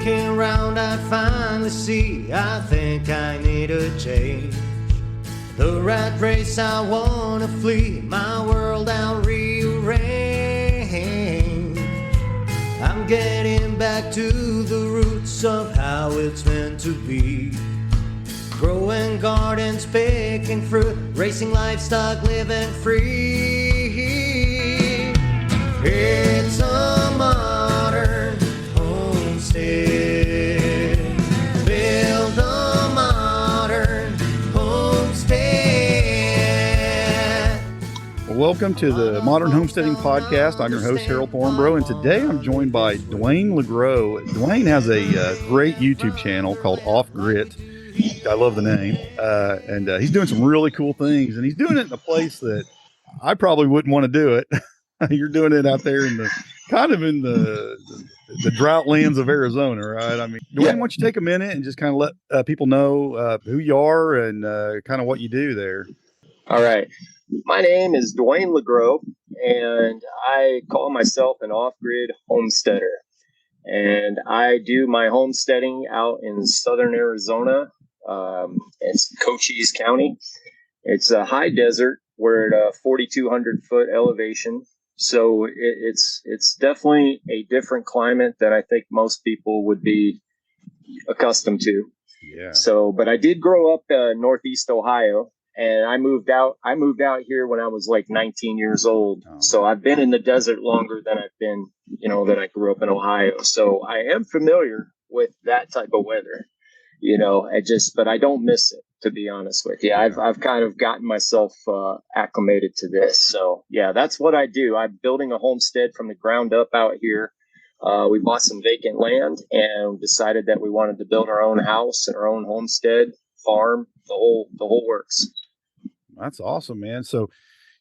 Looking around, I finally see I think I need a change. The rat race, I wanna flee, my world I'll rearrange. I'm getting back to the roots of how it's meant to be. Growing gardens, picking fruit, racing livestock, living free. It's a modern homestead. Build a modern homestead. Welcome to the Modern Homesteading Podcast. I'm your host, Harold Thornborough, and today I'm joined by Dwayne Legro. Dwayne has a great YouTube channel called Off Grit. I love the name, and he's doing some really cool things, and he's doing it in a place that I probably wouldn't want to do it. You're doing it out there in the drought lands of Arizona, right? I mean, Dwayne, why don't you take a minute and just kind of let people know who you are and kind of what you do there. All right. My name is Dwayne Legro, and I call myself an off-grid homesteader. And I do my homesteading out in southern Arizona. It's Cochise County. It's a high desert. We're at a 4,200 foot elevation. So it's definitely a different climate than I think most people would be accustomed to. Yeah. So, but I did grow up Northeast Ohio, and I moved out here when I was like 19 years old. Oh. So I've been in the desert longer than I've been, that I grew up in Ohio. So I am familiar with that type of weather, but I don't miss it, to be honest with you. I've kind of gotten myself acclimated to this. So yeah, that's what I do. I'm building a homestead from the ground up out here. We bought some vacant land and decided that we wanted to build our own house and our own homestead, farm, the whole works. That's awesome, man. So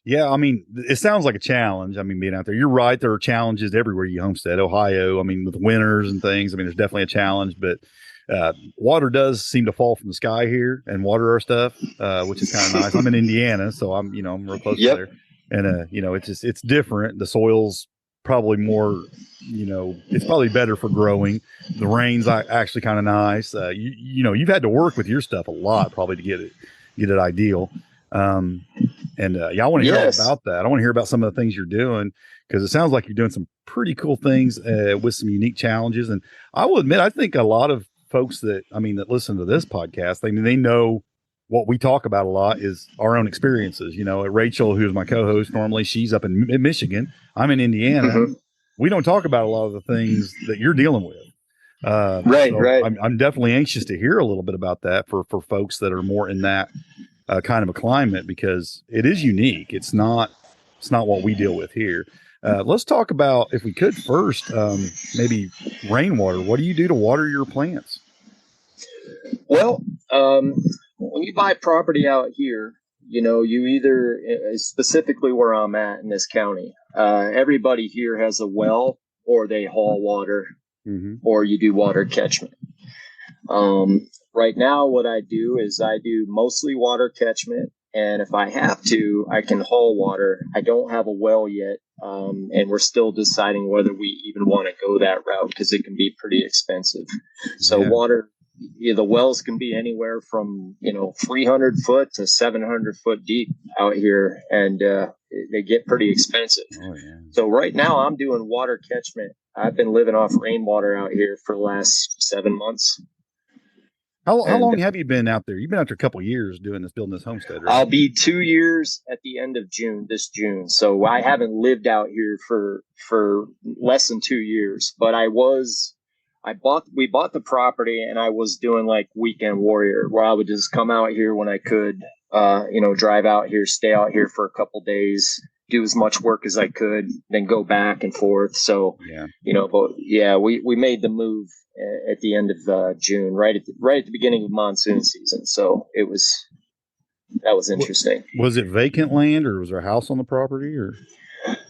yeah, I mean, it sounds like a challenge. I mean, being out there, you're right. There are challenges everywhere you homestead. Ohio, I mean, with winters and things, I mean, there's definitely a challenge, but water does seem to fall from the sky here and water our stuff, which is kind of nice. I'm in Indiana, so I'm real close to there. And, it's different. The soil's probably more, it's probably better for growing. The rain's actually kind of nice. You've had to work with your stuff a lot probably to get it ideal. I want to hear all about that. I want to hear about some of the things you're doing, because it sounds like you're doing some pretty cool things with some unique challenges. And I will admit, I think a lot of folks that listen to this podcast, they know what we talk about a lot is our own experiences. Rachel, who's my co-host, normally she's up in Michigan. I'm in Indiana. Mm-hmm. We don't talk about a lot of the things that you're dealing with. Right. I'm definitely anxious to hear a little bit about that for folks that are more in that kind of a climate, because it is unique. It's not what we deal with here. Let's talk about, if we could first, maybe rainwater. What do you do to water your plants? Well, when you buy property out here, you either, specifically where I'm at in this county, everybody here has a well, or they haul water, mm-hmm. or you do water catchment. Right now, what I do is I do mostly water catchment. And if I have to, I can haul water. I don't have a well yet. And we're still deciding whether we even want to go that route, because it can be pretty expensive. So water, the wells can be anywhere from, 300 foot to 700 foot deep out here. And they get pretty expensive. Oh, yeah. So right now I'm doing water catchment. I've been living off rainwater out here for the last 7 months. How long have you been out there? You've been out there a couple of years building this homestead, right? I'll be 2 years at the end of this June. So I haven't lived out here for less than 2 years, but we bought the property, and I was doing like weekend warrior, where I would just come out here when I could, drive out here, stay out here for a couple days, do as much work as I could, then go back and forth. So, we made the move at the end of June, right at the beginning of monsoon season. So that was interesting. Was it vacant land, or was there a house on the property, or?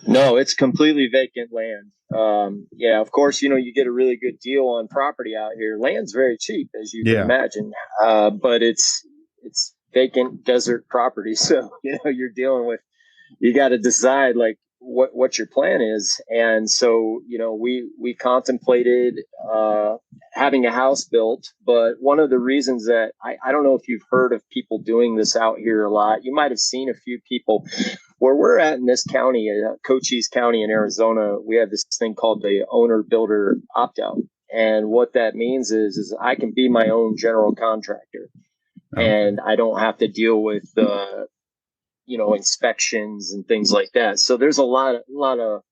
No, it's completely vacant land. Of course, you get a really good deal on property out here. Land's very cheap, as you can imagine, but it's vacant desert property. So, you're dealing with, you got to decide like what your plan is. And so, we contemplated having a house built. But one of the reasons that I don't know if you've heard of people doing this out here a lot. You might have seen a few people where we're at in this county, Cochise County in Arizona. We have this thing called the owner builder opt out. And what that means is I can be my own general contractor, and I don't have to deal with inspections and things like that. So there's a lot of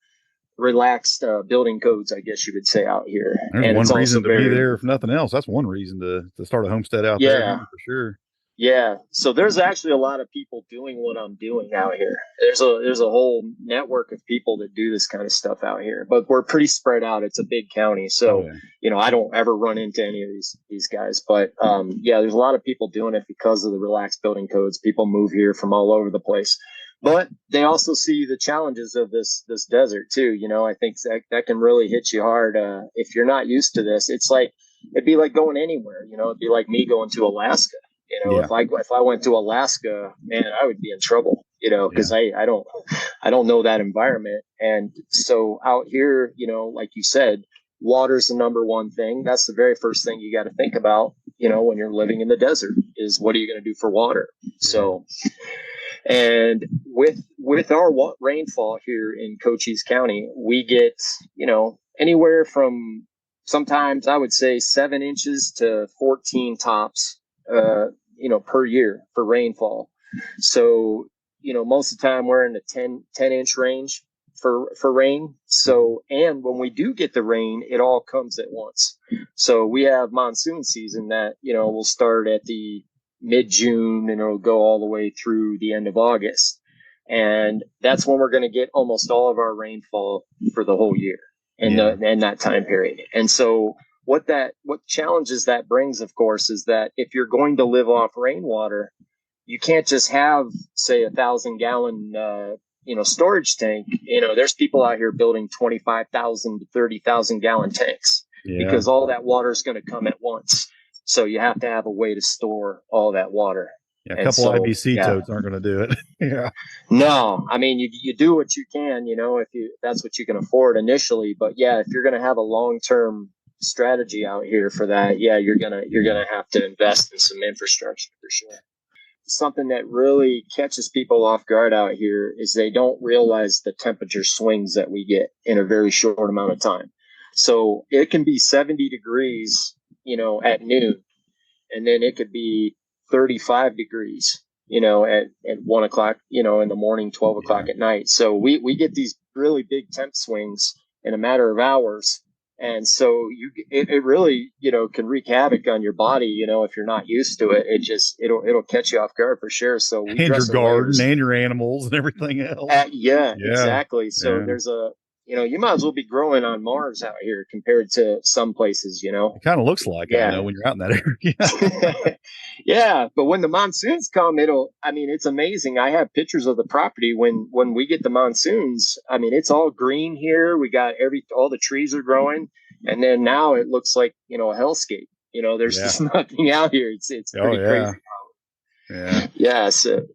relaxed building codes, I guess you would say, out here. There's and one reason to be there, if nothing else. That's one reason to start a homestead out there for sure. Yeah. So there's actually a lot of people doing what I'm doing out here. There's a whole network of people that do this kind of stuff out here, but we're pretty spread out. It's a big county. So, I don't ever run into any of these guys, but there's a lot of people doing it because of the relaxed building codes. People move here from all over the place, but they also see the challenges of this desert too. I think that can really hit you hard. If you're not used to this, it'd be like going anywhere, it'd be like me going to Alaska. If I went to Alaska, man, I would be in trouble, because I don't know that environment. And so out here, like you said, water's the number one thing. That's the very first thing you got to think about, when you're living in the desert, is what are you going to do for water? So, and with our rainfall here in Cochise County, we get, anywhere from sometimes I would say 7 inches to 14 tops, per year for rainfall. So, most of the time we're in the 10 inch range for rain. So, and when we do get the rain, it all comes at once. So we have monsoon season that, will start at the mid-June and it'll go all the way through the end of August. And that's when we're going to get almost all of our rainfall for the whole year in that time period. And so what challenges that brings, of course, is that if you're going to live off rainwater, you can't just have, say, 1,000-gallon, storage tank. There's people out here building 25,000 to 30,000-gallon tanks because all that water is going to come at once. So you have to have a way to store all that water. Yeah, a couple IBC totes aren't going to do it. Yeah. No, I mean, you do what you can, if that's what you can afford initially. But if you're going to have a long-term strategy out here for that, you're gonna have to invest in some infrastructure for sure. Something that really catches people off guard out here is they don't realize the temperature swings that we get in a very short amount of time. So it can be 70 degrees, at noon, and then it could be 35 degrees, at 1 o'clock, in the morning, 12 o'clock at night. So we get these really big temp swings in a matter of hours. And so it really, can wreak havoc on your body, if you're not used to it. It'll catch you off guard for sure. So we and your garden and your animals and everything else. Exactly. So there's you might as well be growing on Mars out here compared to some places, It kind of looks like it, when you're out in that area. Yeah. But when the monsoons come, it's amazing. I have pictures of the property when we get the monsoons. It's all green here. We got all the trees are growing. And then now it looks like, a hellscape. There's just nothing out here. It's pretty crazy. Yeah. So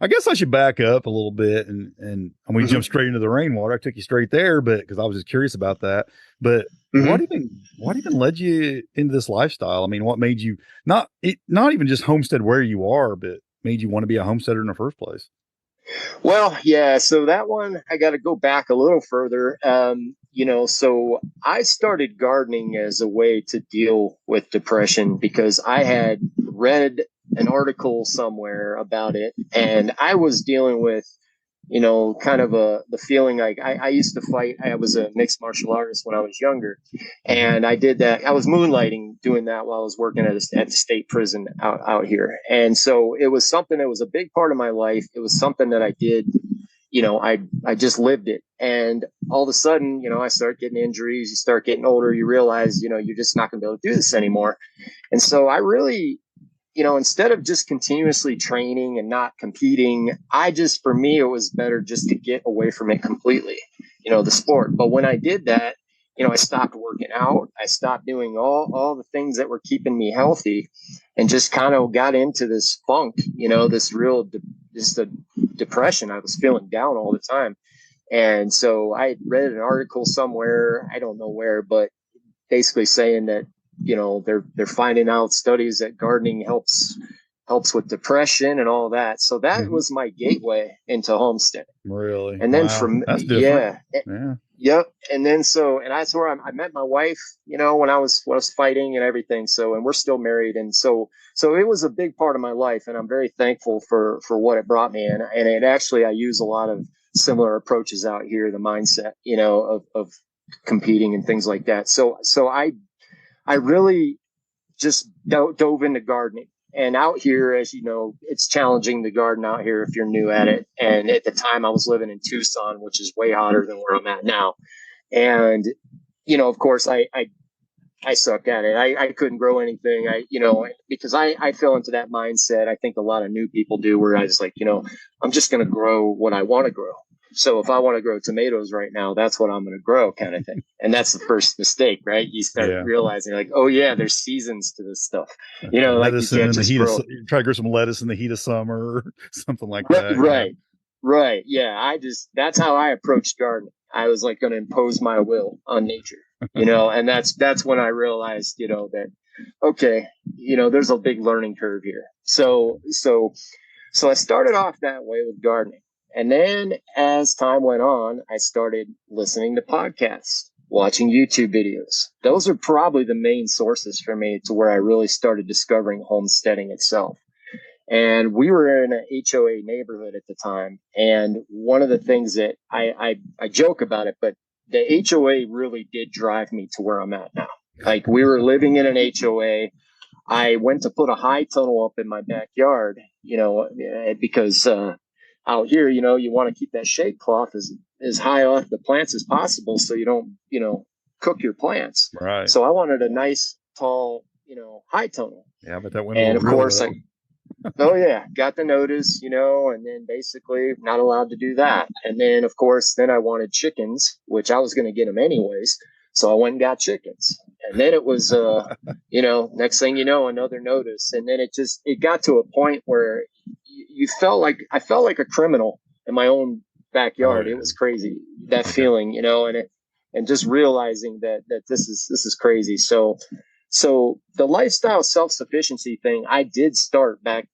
I guess I should back up a little bit and we jump straight into the rainwater. I took you straight there, but because I was just curious about that. But what even led you into this lifestyle? What made you not even just homestead where you are, but made you want to be a homesteader in the first place? Well, so that one, I got to go back a little further. So I started gardening as a way to deal with depression because I had read an article somewhere about it, and I was dealing with, kind of the feeling like I used to fight. I was a mixed martial artist when I was younger, and I did that. I was moonlighting doing that while I was working at the state prison out here. And so it was something that was a big part of my life. It was something that I did, I just lived it. And all of a sudden, I start getting injuries. You start getting older. You realize, you're just not going to be able to do this anymore. And so I really, instead of just continuously training and not competing, for me, it was better just to get away from it completely, the sport. But when I did that, I stopped working out. I stopped doing all the things that were keeping me healthy and just kind of got into this funk, this real, just a depression. I was feeling down all the time. And so I read an article somewhere, I don't know where, but basically saying that they're finding out studies that gardening helps with depression and all that. So that was my gateway into homesteading. Really? And then That's different. yeah. Yep. And then and that's where I met my wife, when I was fighting and everything. So, and we're still married. And so it was a big part of my life, and I'm very thankful for what it brought me. And it actually, I use a lot of similar approaches out here, the mindset, of competing and things like that. So I really just dove into gardening. And out here, as you know, it's challenging to garden out here if you're new at it. And at the time I was living in Tucson, which is way hotter than where I'm at now. And, of course I suck at it. I couldn't grow anything. Because I fell into that mindset. I think a lot of new people do, where I was like, I'm just going to grow what I want to grow. So if I want to grow tomatoes right now, that's what I'm going to grow, kind of thing. And that's the first mistake, right? You start realizing, like, oh yeah, there's seasons to this stuff. Like you can't just grow. Try to grow some lettuce in the heat of summer, or something like that. Right. Yeah. That's how I approached gardening. I was like going to impose my will on nature, and that's when I realized, that, okay, there's a big learning curve here. So I started off that way with gardening. And then as time went on, I started listening to podcasts, watching YouTube videos. Those are probably the main sources for me to where I really started discovering homesteading itself. And we were in an HOA neighborhood at the time. And one of the things that I joke about it, but the HOA really did drive me to where I'm at now. Like, we were living in an HOA. I went to put a high tunnel up in my backyard, because out here, you want to keep that shade cloth as high off the plants as possible, so you don't, cook your plants. Right. So I wanted a nice, tall, high tunnel. Yeah, but that went. And of course, got the notice, and then basically not allowed to do that. And then, of course, I wanted chickens, which I was going to get them anyways. So I went and got chickens. And then it was, next thing you know, another notice. And then it got to a point where I felt like a criminal in my own backyard. It was crazy, that feeling, and just realizing that this is crazy. So the lifestyle self-sufficiency thing, I did start back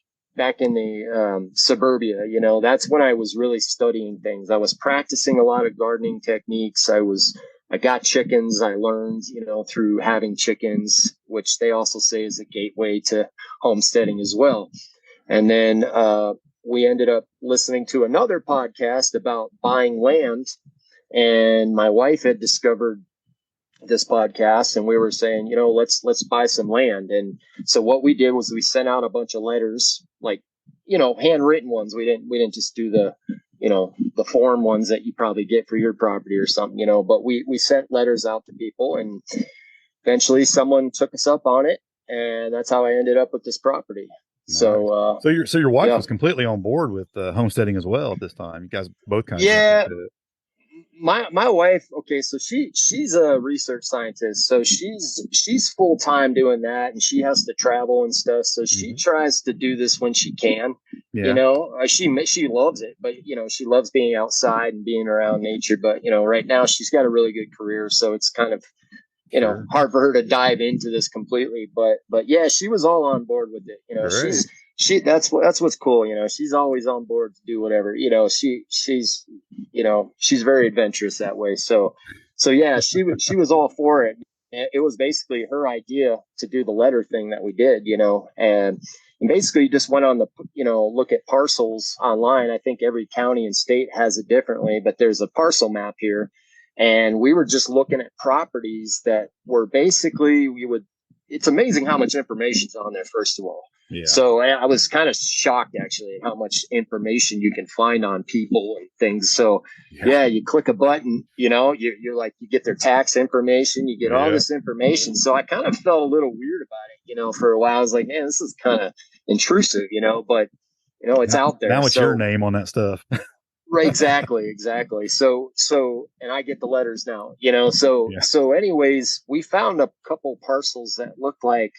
in the suburbia. That's when I was really studying things. I was practicing a lot of gardening techniques. I got chickens. I learned, through having chickens, which they also say is a gateway to homesteading as well. And then we ended up listening to another podcast about buying land. And my wife had discovered this podcast, and we were saying, let's buy some land. And so what we did was we sent out a bunch of letters, like, handwritten ones. We didn't just do the form ones that you probably get for your property or something, but we sent letters out to people, and eventually someone took us up on it. And that's how I ended up with this property. Nice. So your wife was completely on board with homesteading as well at this time. You guys both kind of into it. My wife, okay, so she's a research scientist, so she's full time doing that, and she has to travel and stuff. So she tries to do this when she can. Yeah. She loves it, but she loves being outside and being around nature. But right now she's got a really good career, so it's kind of hard for her to dive into this completely, but yeah, she was all on board with it. That's what's cool. She's always on board to do whatever, she's very adventurous that way. So yeah, she was all for it. It was basically her idea to do the letter thing that we did, and basically you just went on the, look at parcels online. I think every county and state has it differently, but there's a parcel map here. And we were just looking at properties that were basically, it's amazing how much information's on there, first of all. Yeah. So I was kind of shocked, actually, at how much information you can find on people and things. So yeah, you click a button, you're like, you get their tax information, you get all this information. So I kind of felt a little weird about it, for a while. I was like, man, this is kind of intrusive, but it's out there. Now it's your name on that stuff. Right. Exactly. So, and I get the letters now, so anyways, we found a couple parcels that looked like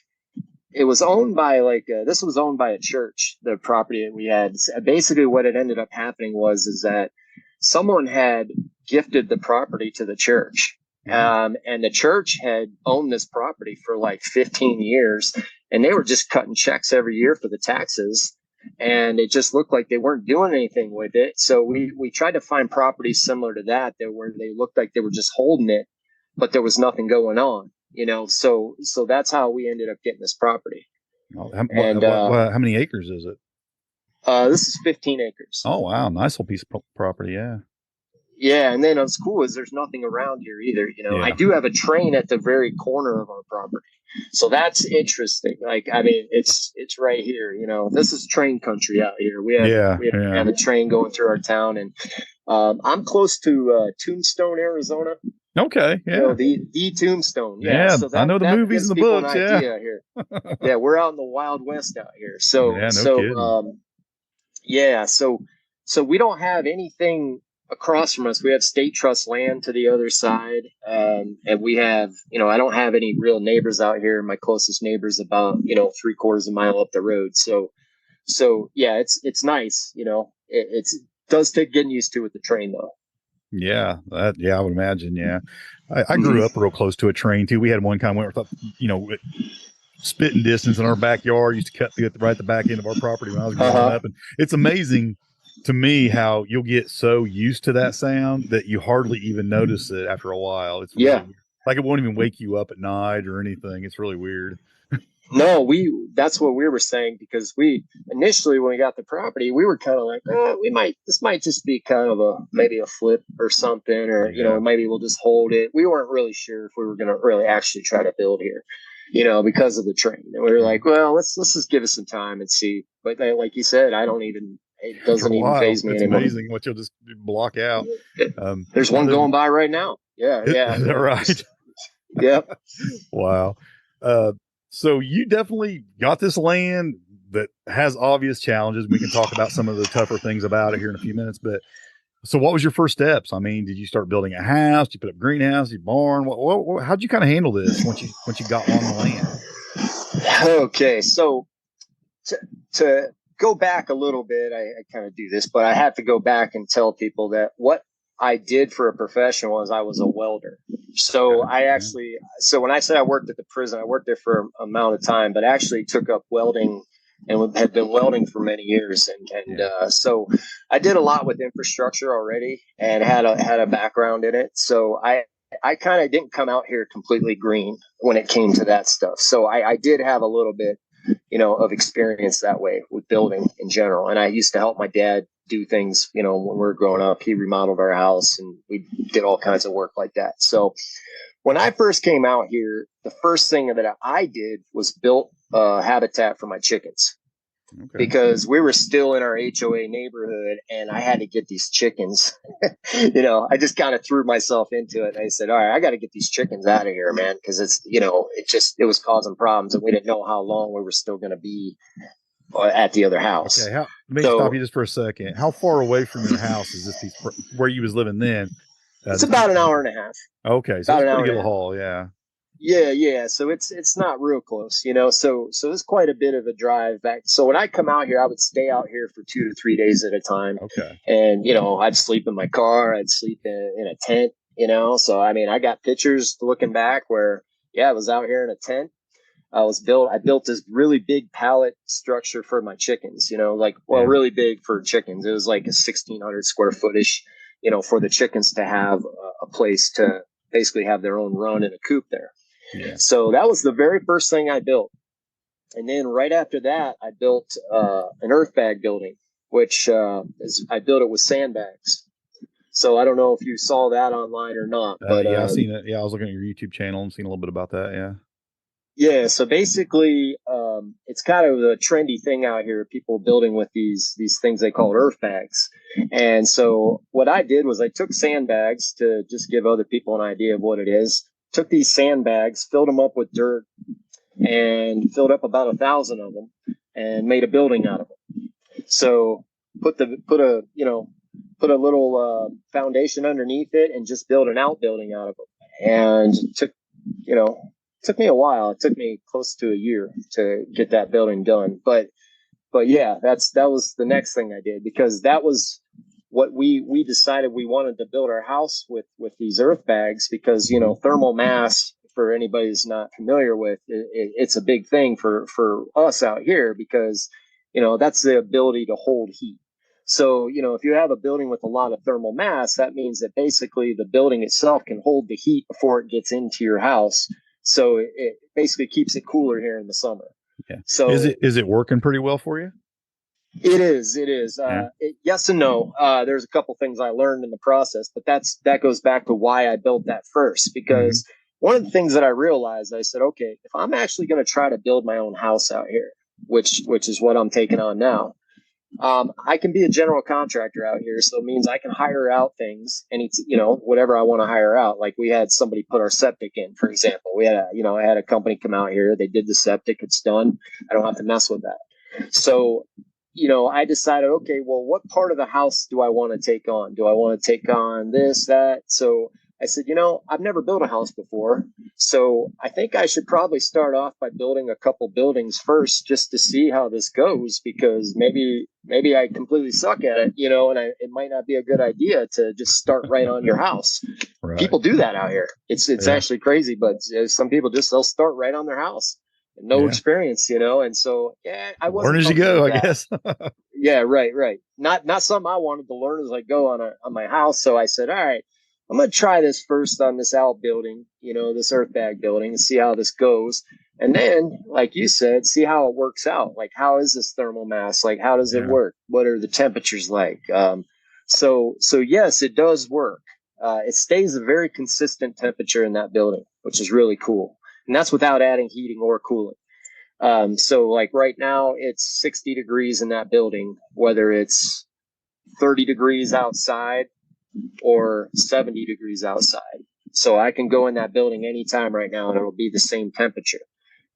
it was owned by this was owned by a church, the property that we had. Basically what had ended up happening is that someone had gifted the property to the church. And the church had owned this property for like 15 years, and they were just cutting checks every year for the taxes. And it just looked like they weren't doing anything with it. So we tried to find properties similar to that where they looked like they were just holding it, but there was nothing going on, you know. So that's how we ended up getting this property. Oh, And how many acres is it? this is 15 acres. Oh, wow. Nice little piece of property. Yeah. Yeah, and then what's cool is there's nothing around here either. You know, Yeah. I do have a train at the very corner of our property, so that's interesting. Like, I mean, it's right here. You know, this is train country out here. We have a train going through our town, and I'm close to Tombstone, Arizona. Okay. Yeah. You know, the Tombstone. Yeah. Yeah, So I know the movies and the books. Yeah. Here. Yeah, we're out in the Wild West out here. So Yeah, no kidding. yeah. So we don't have anything across from us. We have state trust land to the other side, and we have, you know, I don't have any real neighbors out here. My closest neighbor's about, you know, 3/4 mile up the road. So yeah, it's nice. You know, it does take getting used to with the train though. Yeah, I would imagine. Yeah, I grew up real close to a train too. We had one kind of went, you know, spitting distance in our backyard. Used to cut through right at the back end of our property when I was growing up, and it's amazing to me how you'll get so used to that sound that you hardly even notice it after a while. It's really weird. Like it won't even wake you up at night or anything. It's really weird. No, that's what we were saying, because we initially, when we got the property, we were kind of like, this might just be kind of maybe a flip or something, or, you know, maybe we'll just hold it. We weren't really sure if we were going to really actually try to build here, you know, because of the train. And we were like, well, let's just give it some time and see. But like you said, it doesn't even faze me anymore. It's amazing what you'll just block out. There's one going by right now. Yeah. Is that right? Yep. Wow. So you definitely got this land that has obvious challenges. We can talk about some of the tougher things about it here in a few minutes. But so what was your first steps? I mean, did you start building a house? Did you put up greenhouse, your barn? How'd you kind of handle this once you got on the land? Okay. So to go back a little bit, I kind of do this, but I have to go back and tell people that what I did for a profession was I was a welder. So so when I say I worked at the prison, I worked there for an amount of time, but actually took up welding and had been welding for many years. So I did a lot with infrastructure already and had a background in it. So I kind of didn't come out here completely green when it came to that stuff. So I did have a little bit, you know, of experience that way with building in general. And I used to help my dad do things, you know, when we were growing up. He remodeled our house and we did all kinds of work like that. So when I first came out here, the first thing that I did was built habitat for my chickens. Okay. Because we were still in our HOA neighborhood and I had to get these chickens. You know, I just kind of threw myself into it. And I said, all right, I got to get these chickens out of here, man. Because it's, you know, it was causing problems and we didn't know how long we were still going to be at the other house. Okay, let me stop you just for a second. How far away from your house is this piece where you was living then? It's about an hour and a half. Okay, so it's a pretty good haul, yeah. Yeah. So it's not real close, you know. So it's quite a bit of a drive back. So when I come out here, I would stay out here for 2 to 3 days at a time. Okay. And you know, I'd sleep in my car. I'd sleep in a tent. You know, so I mean, I got pictures looking back where I was out here in a tent. I built this really big pallet structure for my chickens, you know, really big for chickens. It was like a 1,600 square footish, you know, for the chickens to have a place to basically have their own run in a coop there. Yeah. So that was the very first thing I built. And then right after that, I built an earth bag building, which I built it with sandbags. So I don't know if you saw that online or not. But yeah, I've seen it. Yeah, I was looking at your YouTube channel and seen a little bit about that. Yeah. Yeah, so basically, it's kind of a trendy thing out here, people building with these things they call earth bags. And so what I did was I took sandbags to just give other people an idea of what it is. Took these sandbags, filled them up with dirt, and filled up about 1,000 of them, and made a building out of them. So put a little foundation underneath it, and just build an outbuilding out of them. And took me a while. It took me close to a year to get that building done. But yeah, that was the next thing I did, because that was what we decided we wanted to build our house with these earth bags because, you know, thermal mass, for anybody who's not familiar with it's a big thing for us out here because, you know, that's the ability to hold heat. So, you know, if you have a building with a lot of thermal mass, that means that basically the building itself can hold the heat before it gets into your house. So it basically keeps it cooler here in the summer. Yeah. So is it working pretty well for you? It is. Yeah. Yes and no. There's a couple things I learned in the process, but that goes back to why I built that first. Because one of the things that I realized, I said, okay, if I'm actually going to try to build my own house out here, which is what I'm taking on now, I can be a general contractor out here, so it means I can hire out things, whatever I want to hire out. Like we had somebody put our septic in, for example. I had a company come out here. They did the septic. It's done. I don't have to mess with that. So I decided, okay, well, what part of the house do I want to take on? Do I want to take on this, that? So I said, I've never built a house before. So I think I should probably start off by building a couple buildings first just to see how this goes, because maybe I completely suck at it, and it might not be a good idea to just start right on your house. Right. People do that out here. It's actually crazy, but some people they'll start right on their house. No experience, and so I wasn't learn as you go, I guess. Yeah, right. Not something I wanted to learn as I go on my house. So I said, all right, I'm gonna try this first on this outbuilding, this earth bag building, and see how this goes. And then, like you said, see how it works out. Like, how is this thermal mass? Like, how does it work? What are the temperatures like? So yes, it does work. It stays a very consistent temperature in that building, which is really cool. And that's without adding heating or cooling. So like right now it's 60 degrees in that building, whether it's 30 degrees outside or 70 degrees outside. So I can go in that building anytime right now and it'll be the same temperature.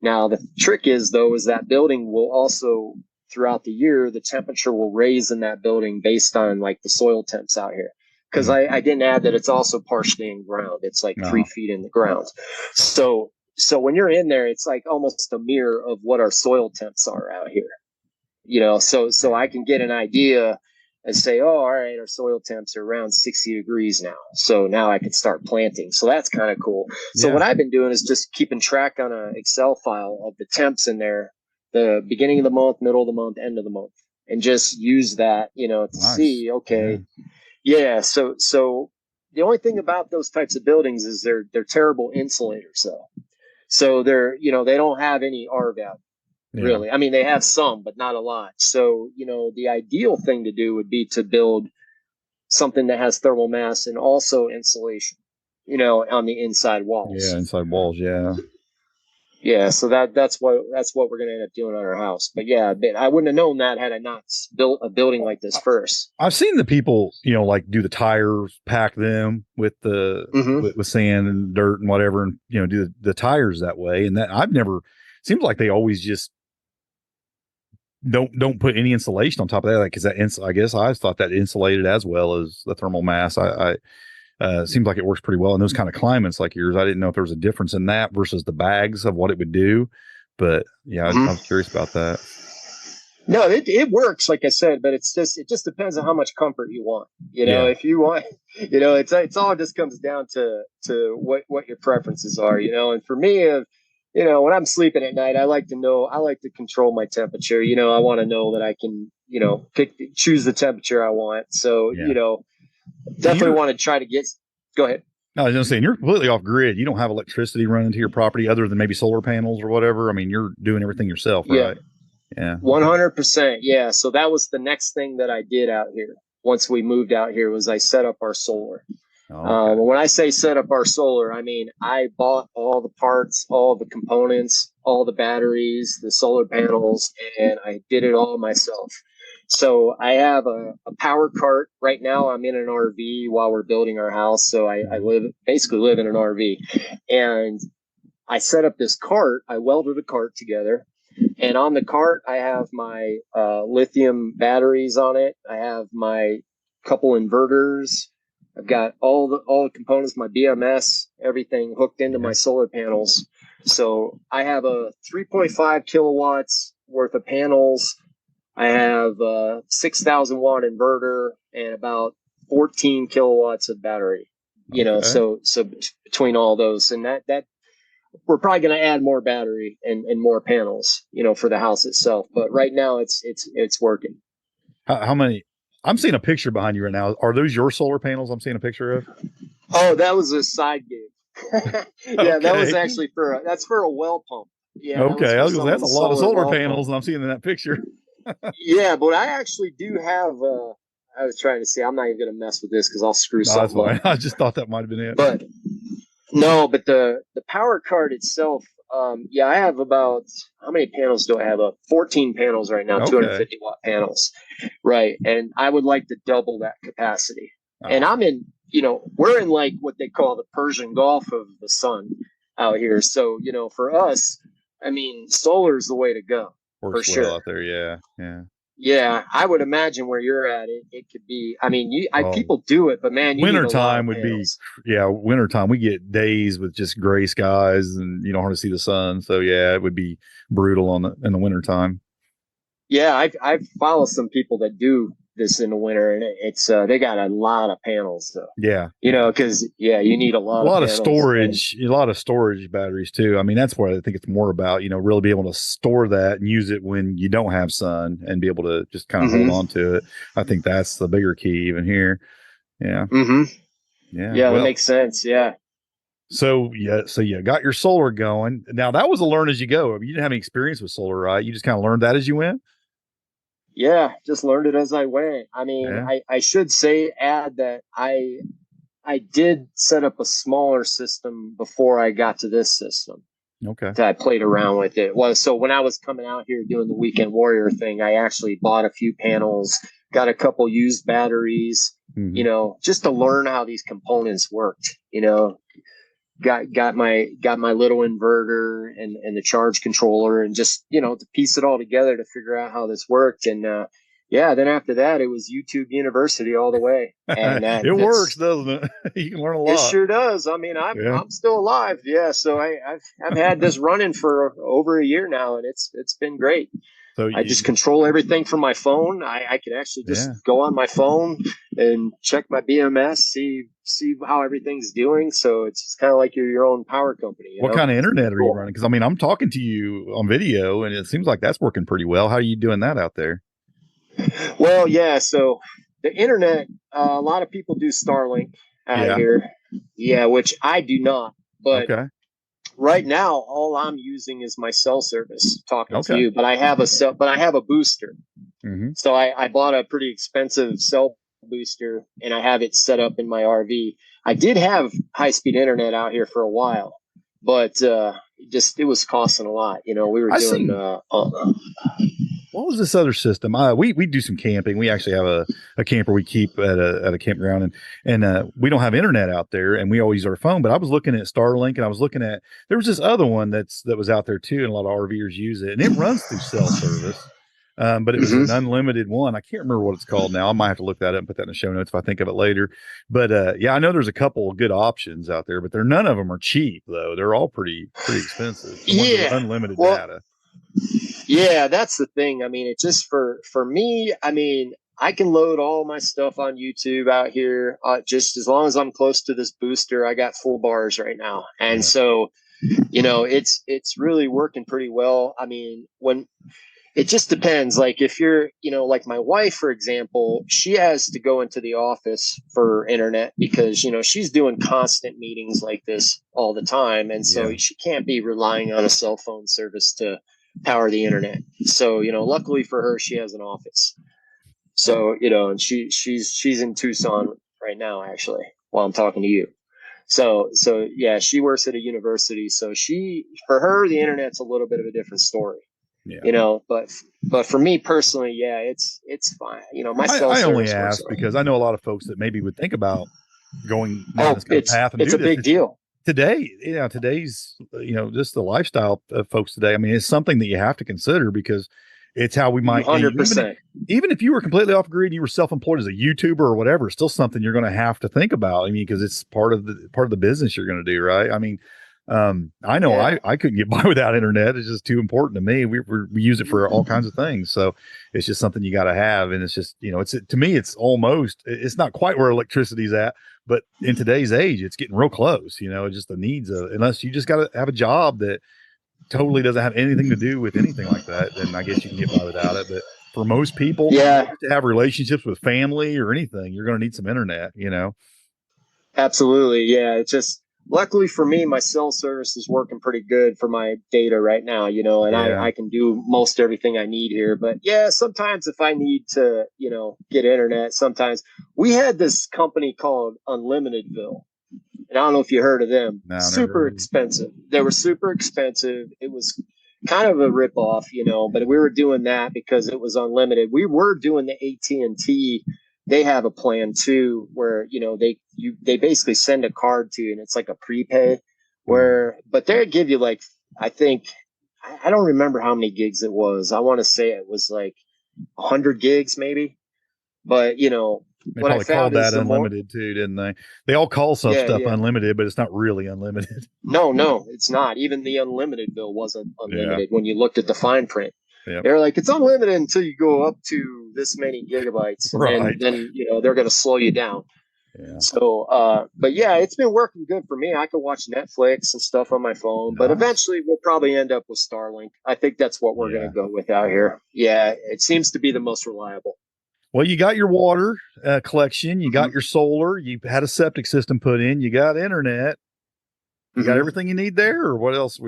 Now, the trick is that building will also, throughout the year, the temperature will raise in that building based on like the soil temps out here. Because I didn't add that it's also partially in ground. It's like 3 feet in the ground. So when you're in there, it's like almost a mirror of what our soil temps are out here, so I can get an idea and say, oh, all right, our soil temps are around 60 degrees now. So now I can start planting. So that's kind of cool. So what I've been doing is just keeping track on an Excel file of the temps in there, the beginning of the month, middle of the month, end of the month, and just use that, to see, okay. Yeah. So the only thing about those types of buildings is they're terrible insulators though. So they're, they don't have any R value, really. I mean, they have some, but not a lot. So, the ideal thing to do would be to build something that has thermal mass and also insulation, on the inside walls. Yeah, inside walls. Yeah. Yeah. So that's what we're going to end up doing on our house. But yeah, I wouldn't have known that had I not built a building like this first. I've seen the people, like do the tires, pack them with with sand and dirt and whatever, and do the tires that way. And that seems like they always just don't put any insulation on top of that, like, because I guess I thought that insulated as well as the thermal mass. Seems like it works pretty well in those kind of climates like yours. I didn't know if there was a difference in that versus the bags of what it would do, but I was curious about that. No, it works, like I said, but it just depends on how much comfort you want. If you want, it's all just comes down to what your preferences are. And for me, when I'm sleeping at night, I like to control my temperature. I want to know that I can, choose the temperature I want. So, definitely want to try to go ahead. No, I was just saying, you're completely off grid. You don't have electricity running to your property other than maybe solar panels or whatever. I mean, you're doing everything yourself, right? Yeah. 100%. Yeah. So that was the next thing that I did out here. Once we moved out here was I set up our solar. Okay. When I say set up our solar, I mean, I bought all the parts, all the components, all the batteries, the solar panels, and I did it all myself. So I have a power cart. Right now I'm in an RV while we're building our house. So I basically live in an RV, and I set up this cart. I welded a cart together, and on the cart I have my lithium batteries on it. I have my couple inverters. I've got all the components, my BMS, everything hooked into my solar panels. So I have a 3.5 kilowatts worth of panels. I have a 6,000 watt inverter, and about 14 kilowatts of battery. You know, so between all those, and that we're probably going to add more battery and more panels, you know, for the house itself. But right now it's working. How many? I'm seeing a picture behind you right now. Are those your solar panels I'm seeing a picture of? Oh, that was a side gig. Yeah, that was actually that's for a well pump. Yeah. Okay. That's a lot of solar panels, and I'm seeing in that picture. Yeah, but I actually do have. I was trying to say I'm not even going to mess with this because I'll screw something up. I just thought that might have been it. But no, but the power card itself. Yeah, I have about, how many panels do I have up? 14 panels right now, 250 watt panels. Right. And I would like to double that capacity. And I'm in, you know, we're in like what they call the Persian Gulf of the sun out here. So, you know, for us, I mean, solar is the way to go. For sure. Out there. Yeah. Yeah. Yeah, I would imagine where you're at, it could be. I mean, people do it, but man, wintertime would be. Yeah, wintertime we get days with just gray skies, and you don't hardly see the sun. So yeah, it would be brutal in the wintertime. Yeah, I've followed some people that do this in the winter, and it's they got a lot of panels. So yeah, you know, because you need a lot of storage, a lot of storage batteries too. I mean, that's what I think it's more about. You know, really be able to store that and use it when you don't have sun, and be able to just kind of hold on to it. I think that's the bigger key even here. Yeah. Yeah, that makes sense. Yeah. So you got your solar going. Now that was a learn as you go. I mean, you didn't have any experience with solar, right? You just kind of learned that as you went. Yeah, just learned it as I went. I mean, I should add that I did set up a smaller system before I got to this system. Okay. That I played around with it. So when I was coming out here doing the Weekend Warrior thing, I actually bought a few panels, got a couple used batteries, you know, just to learn how these components worked, you know. Got my little inverter and the charge controller, and just, you know, to piece it all together to figure out how this worked. And then after that it was YouTube University all the way. And it works, doesn't it? You can learn a lot. It sure does. I mean, I'm still alive. Yeah, so I've had this running for over a year now, and it's been great. So I just control everything from my phone. I can actually just go on my phone and check my BMS, see how everything's doing. So it's kind of like you're your own power company. What kind of internet are you running? Because I mean, I'm talking to you on video, and it seems like that's working pretty well. How are you doing that out there? Well, yeah. So the internet, a lot of people do Starlink out here. Yeah, which I do not. But right now, all I'm using is my cell service talking to you, but I have a booster. So I bought a pretty expensive cell booster, and I have it set up in my RV. I did have high-speed internet out here for a while, but it was costing a lot. You know, we were doing what was this other system? We do some camping. We actually have a camper we keep at a campground, and we don't have internet out there, and we always use our phone. But I was looking at Starlink, and I was looking at, there was this other one that was out there too, and a lot of RVers use it, and it runs through cell service. But it was an unlimited one. I can't remember what it's called now. I might have to look that up and put that in the show notes if I think of it later. But I know there's a couple of good options out there, but none of them are cheap though. They're all pretty expensive. Unlimited data. Yeah, that's the thing. I mean, it's just for me, I mean, I can load all my stuff on YouTube out here. Just as long as I'm close to this booster, I got full bars right now. And so, you know, it's really working pretty well. I mean, it just depends. Like if you're, you know, like my wife, for example, she has to go into the office for internet because, you know, she's doing constant meetings like this all the time. And so she can't be relying on a cell phone service to power the internet. So, you know, luckily for her, she has an office. So, you know, and she's in Tucson right now, actually, while I'm talking to you. So yeah, she works at a university. So for her, the internet's a little bit of a different story. Yeah. You know, but for me personally, it's fine. You know, I only ask because I know a lot of folks that maybe would think about going down this kind of path. It's a big deal today. Today's, you know, just the lifestyle of folks today. I mean, it's something that you have to consider because it's how we might 100%. Even if you were completely off grid and you were self-employed as a YouTuber or whatever, it's still something you're going to have to think about. I mean, because it's part of the business you're going to do, right? I mean, I know Yeah. I couldn't get by without internet. It's just too important to me. We use it for all kinds of things. So it's just something you got to have. And it's just, it's to me, it's not quite where electricity's at, but in today's age, it's getting real close, just the needs of, unless you just got to have a job that totally doesn't have anything to do with anything like that, then I guess you can get by without it. But for most people, Yeah, to have relationships with family or anything, you're going to need some internet, absolutely. Yeah. It's just, luckily for me, my cell service is working pretty good for my data right now, and Yeah. I can do most everything I need here. But yeah, sometimes if I need to, get internet, sometimes we had this company called Unlimitedville. And I don't know if you heard of them. No, never Super heard. expensive. They were super expensive. It was kind of a ripoff, but we were doing that because it was unlimited. We were doing the AT&T. They have a plan too, where they basically send a card to you, and it's like a prepay. But they give you like, I think, I don't remember how many gigs it was. I want to say it was like 100 gigs maybe. But They what I probably called found is that unlimited too, didn't they? They all call some yeah, stuff yeah. unlimited, but it's not really unlimited. No, it's not. Even the unlimited bill wasn't unlimited when you looked at the fine print. Yep. They're like, it's unlimited until you go up to this many gigabytes, and Right. then they're going to slow you down. Yeah. So, but yeah, it's been working good for me. I can watch Netflix and stuff on my phone, but Nice. eventually we'll probably end up with Starlink. I think that's what we're going to go with out here. Yeah, it seems to be the most reliable. Well, you got your water collection, you got your solar, you had a septic system put in, you got internet, you got everything you need there, or what else?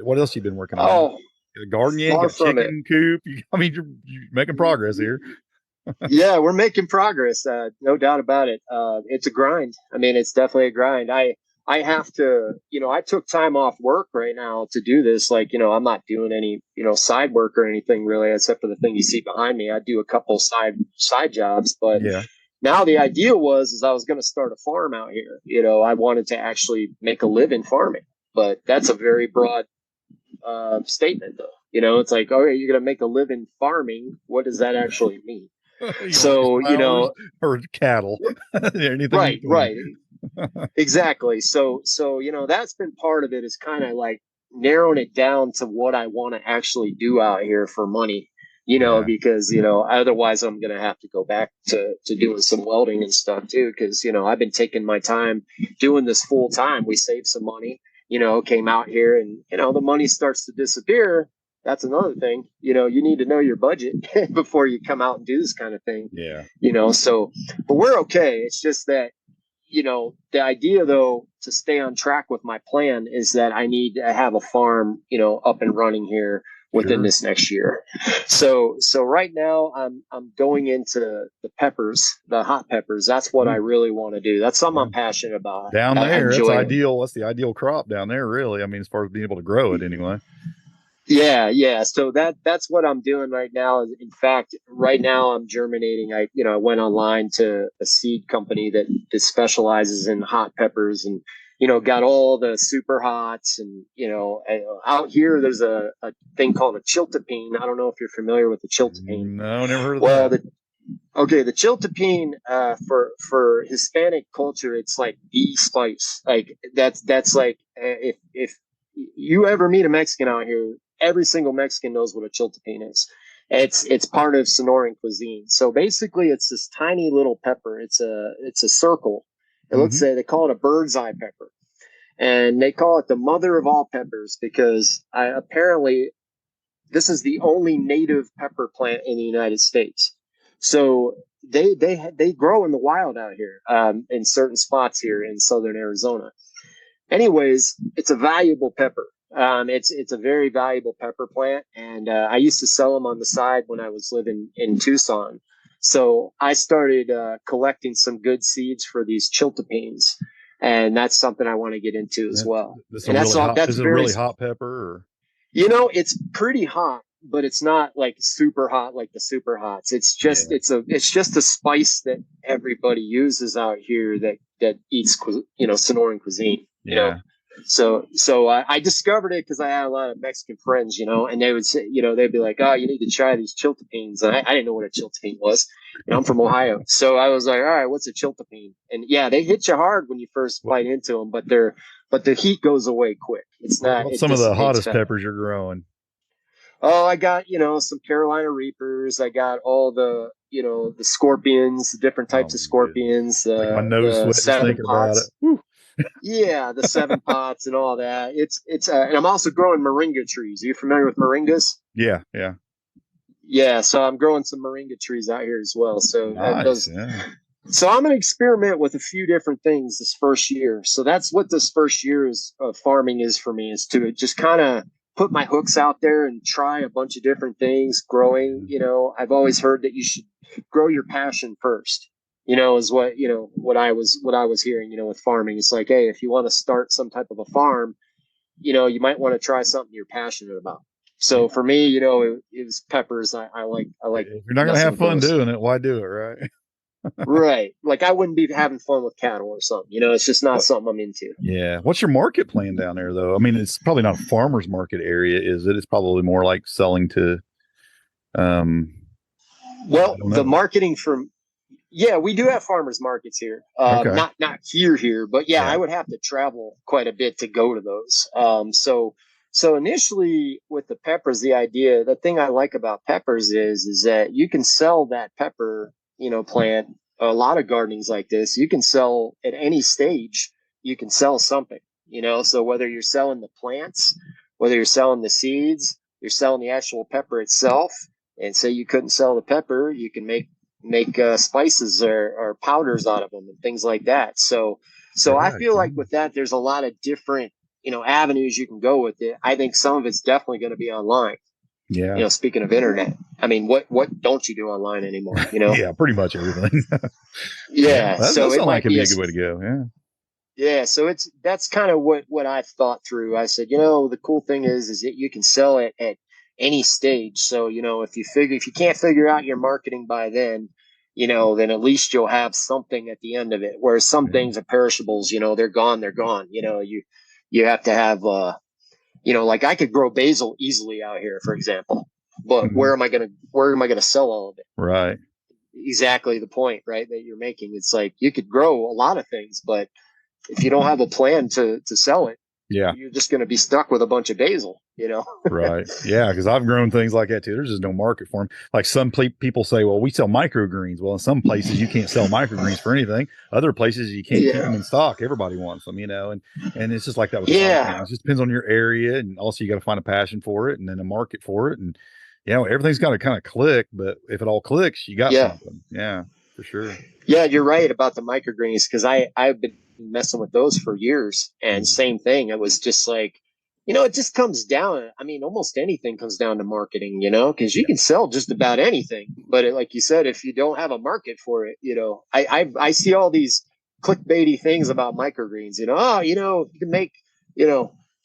What else you been working on? Oh, a garden yet? You got a chicken coop? You're making progress here. Yeah, we're making progress. No doubt about it. It's a grind. I mean, it's definitely a grind. I have to, I took time off work right now to do this. Like, I'm not doing any, side work or anything really, except for the thing you see behind me. I do a couple side jobs, but now the idea is I was going to start a farm out here. I wanted to actually make a living farming, but that's a very broad statement though. It's like, oh, you're going to make a living farming. What does that actually mean? So or cattle. Anything right. Exactly. So that's been part of it, is kind of like narrowing it down to what I want to actually do out here for money, because otherwise I'm gonna have to go back to doing some welding and stuff too, because I've been taking my time doing this full time. We saved some money, came out here, and the money starts to disappear. That's another thing. You need to know your budget before you come out and do this kind of thing. Yeah. So, but we're okay. It's just that, the idea though, to stay on track with my plan, is that I need to have a farm, up and running here within this next year. So right now I'm going into the peppers, the hot peppers. That's what I really want to do. That's something I'm passionate about. Down there, that's ideal. That's the ideal crop down there, really. I mean, as far as being able to grow it anyway. Yeah. So that's what I'm doing right now. In fact, right now I'm germinating. I went online to a seed company that specializes in hot peppers, and got all the super hots, and out here there's a thing called a chiltepine. I don't know if you're familiar with the chiltepine. No, never heard of that. The chiltepine, for Hispanic culture, it's like the spice. Like that's like, if you ever meet a Mexican out here, every single Mexican knows what a chiltepine is. It's part of Sonoran cuisine. So basically, it's this tiny little pepper. It's a circle. And let's say they call it a bird's eye pepper, and they call it the mother of all peppers because apparently this is the only native pepper plant in the United States. So they grow in the wild out here, in certain spots here in southern Arizona. Anyways, it's a valuable pepper. It's a very valuable pepper plant, and I used to sell them on the side when I was living in Tucson. So I started collecting some good seeds for these chiltepines, and that's something I want to get into as well. Is it a really hot pepper? Or? It's pretty hot, but it's not like super hot like the super hots. It's just it's just a spice that everybody uses out here that eats Sonoran cuisine. So I discovered it because I had a lot of Mexican friends, and they would say, they'd be like, "Oh, you need to try these chiltepines," and I didn't know what a chiltepine was. I'm from Ohio, so I was like, "All right, what's a chiltepine?" And yeah, they hit you hard when you first bite into them, but the heat goes away quick. It's not. What's It some of the hottest fast. peppers you're growing? Oh, I got, some Carolina Reapers. I got all the, the scorpions, the different types of scorpions, Like my nose the sweat just seven thinking about it. pots. Yeah, the 7 pots and all that. And I'm also growing moringa trees. Are you familiar with moringas? Yeah. Yeah, so I'm growing some moringa trees out here as well. So Nice. Yeah. so I'm going to experiment with a few different things this first year. So that's what this first year of farming is for me, is to just kind of put my hooks out there and try a bunch of different things growing. I've always heard that you should grow your passion first, is what I was hearing, with farming. It's like, hey, if you want to start some type of a farm, you might want to try something you're passionate about. So for me, it was peppers. I like. If you're not going to have fun doing it, why do it, right? Right. Like I wouldn't be having fun with cattle or something. It's just not something I'm into. Yeah. What's your market plan down there, though? I mean, it's probably not a farmer's market area, is it? It's probably more like selling to. Well, the marketing we do have farmers markets here. Okay. Not here, but yeah, I would have to travel quite a bit to go to those. So initially with the peppers, the thing I like about peppers is that you can sell that pepper, plant. A lot of gardenings like this, you can sell at any stage. You can sell something, So whether you're selling the plants, whether you're selling the seeds, you're selling the actual pepper itself. And say you couldn't sell the pepper, you can make spices or powders out of them and things like that. So I feel like with that, there's a lot of different, avenues you can go with it. I think some of it's definitely going to be online. Yeah. Speaking of internet, I mean, what don't you do online anymore? Yeah, pretty much everything. Yeah. That So sounds like it'd be a good way way to go. Yeah. Yeah. So that's kind of what I've thought through. I said, the cool thing is that you can sell it at any stage. So, if you can't figure out your marketing by then at least you'll have something at the end of it. Whereas some things are perishables, they're gone. You have to have, like I could grow basil easily out here, for example, but where am I going to sell all of it? Right. Exactly the point, right, that you're making. It's like you could grow a lot of things, but if you don't have a plan to sell it, you're just going to be stuck with a bunch of basil, Right. Yeah. Because I've grown things like that too. There's just no market for them. Like some people say, well, we sell microgreens. Well, in some places you can't sell microgreens for anything. Other places you can't keep them in stock. Everybody wants them, and it's just like that with it just depends on your area. And also you got to find a passion for it and then a market for it. And, everything's got to kind of click, but if it all clicks, you got something. Yeah, for sure. Yeah, you're right about the microgreens, because I've been messing with those for years, and same thing. It was just like, it just comes down. I mean, almost anything comes down to marketing, because you can sell just about anything, but like you said, if you don't have a market for it, I see all these clickbaity things about microgreens. You can make